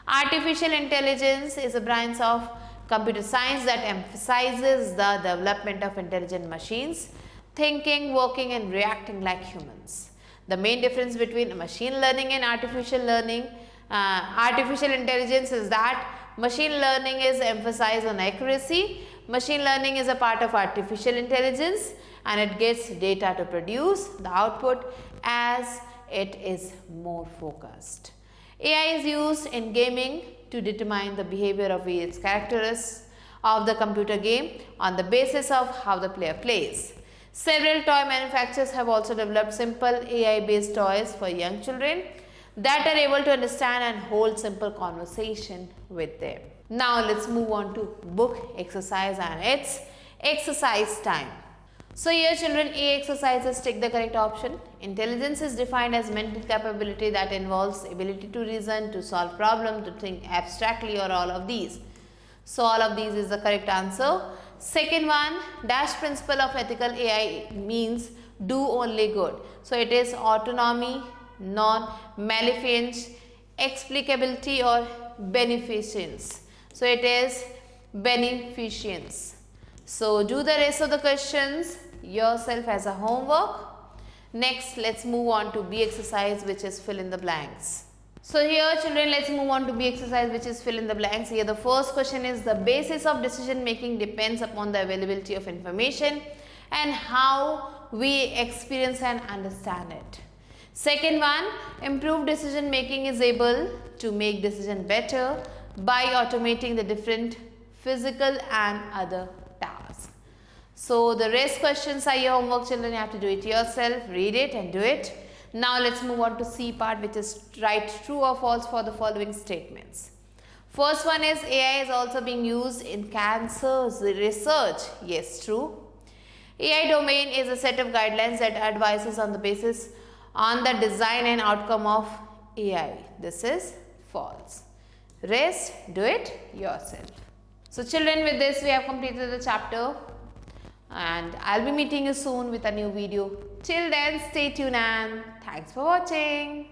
Artificial intelligence is a branch of computer science that emphasizes the development of intelligent machines, thinking, working and reacting like humans. The main difference between machine learning and artificial intelligence is that machine learning is emphasized on accuracy. Machine learning is a part of artificial intelligence and it gets data to produce the output as it is more focused. AI is used in gaming to determine the behavior of various characters of the computer game on the basis of how the player plays. Several toy manufacturers have also developed simple AI-based toys for young children that are able to understand and hold simple conversation with them. Now let's move on to book exercise and it's exercise time. So here children, A exercises, take the correct option. Intelligence is defined as mental capability that involves ability to reason, to solve problem, to think abstractly or all of these. So all of these is the correct answer. Second one, dash principle of ethical AI means do only good. So it is autonomy, non-maleficence, explicability or beneficence. So it is beneficence. So do the rest of the questions yourself as a homework. Next, let's move on to B exercise, which is fill in the blanks. So here children, let's move on to B exercise, which is fill in the blanks. Here the first question is the basis of decision making depends upon the availability of information and how we experience and understand it. Second one, improved decision making is able to make decision better by automating the different physical and other tasks. So the rest questions are your homework children, you have to do it yourself, read it and do it. Now let's move on to C part, which is write true or false for the following statements. First one is AI is also being used in cancer research. Yes, true. AI domain is a set of guidelines that advises on the basis on the design and outcome of AI. This is false. Rest, do it yourself. So children, with this we have completed the chapter and I'll be meeting you soon with a new video. Till then, stay tuned and thanks for watching.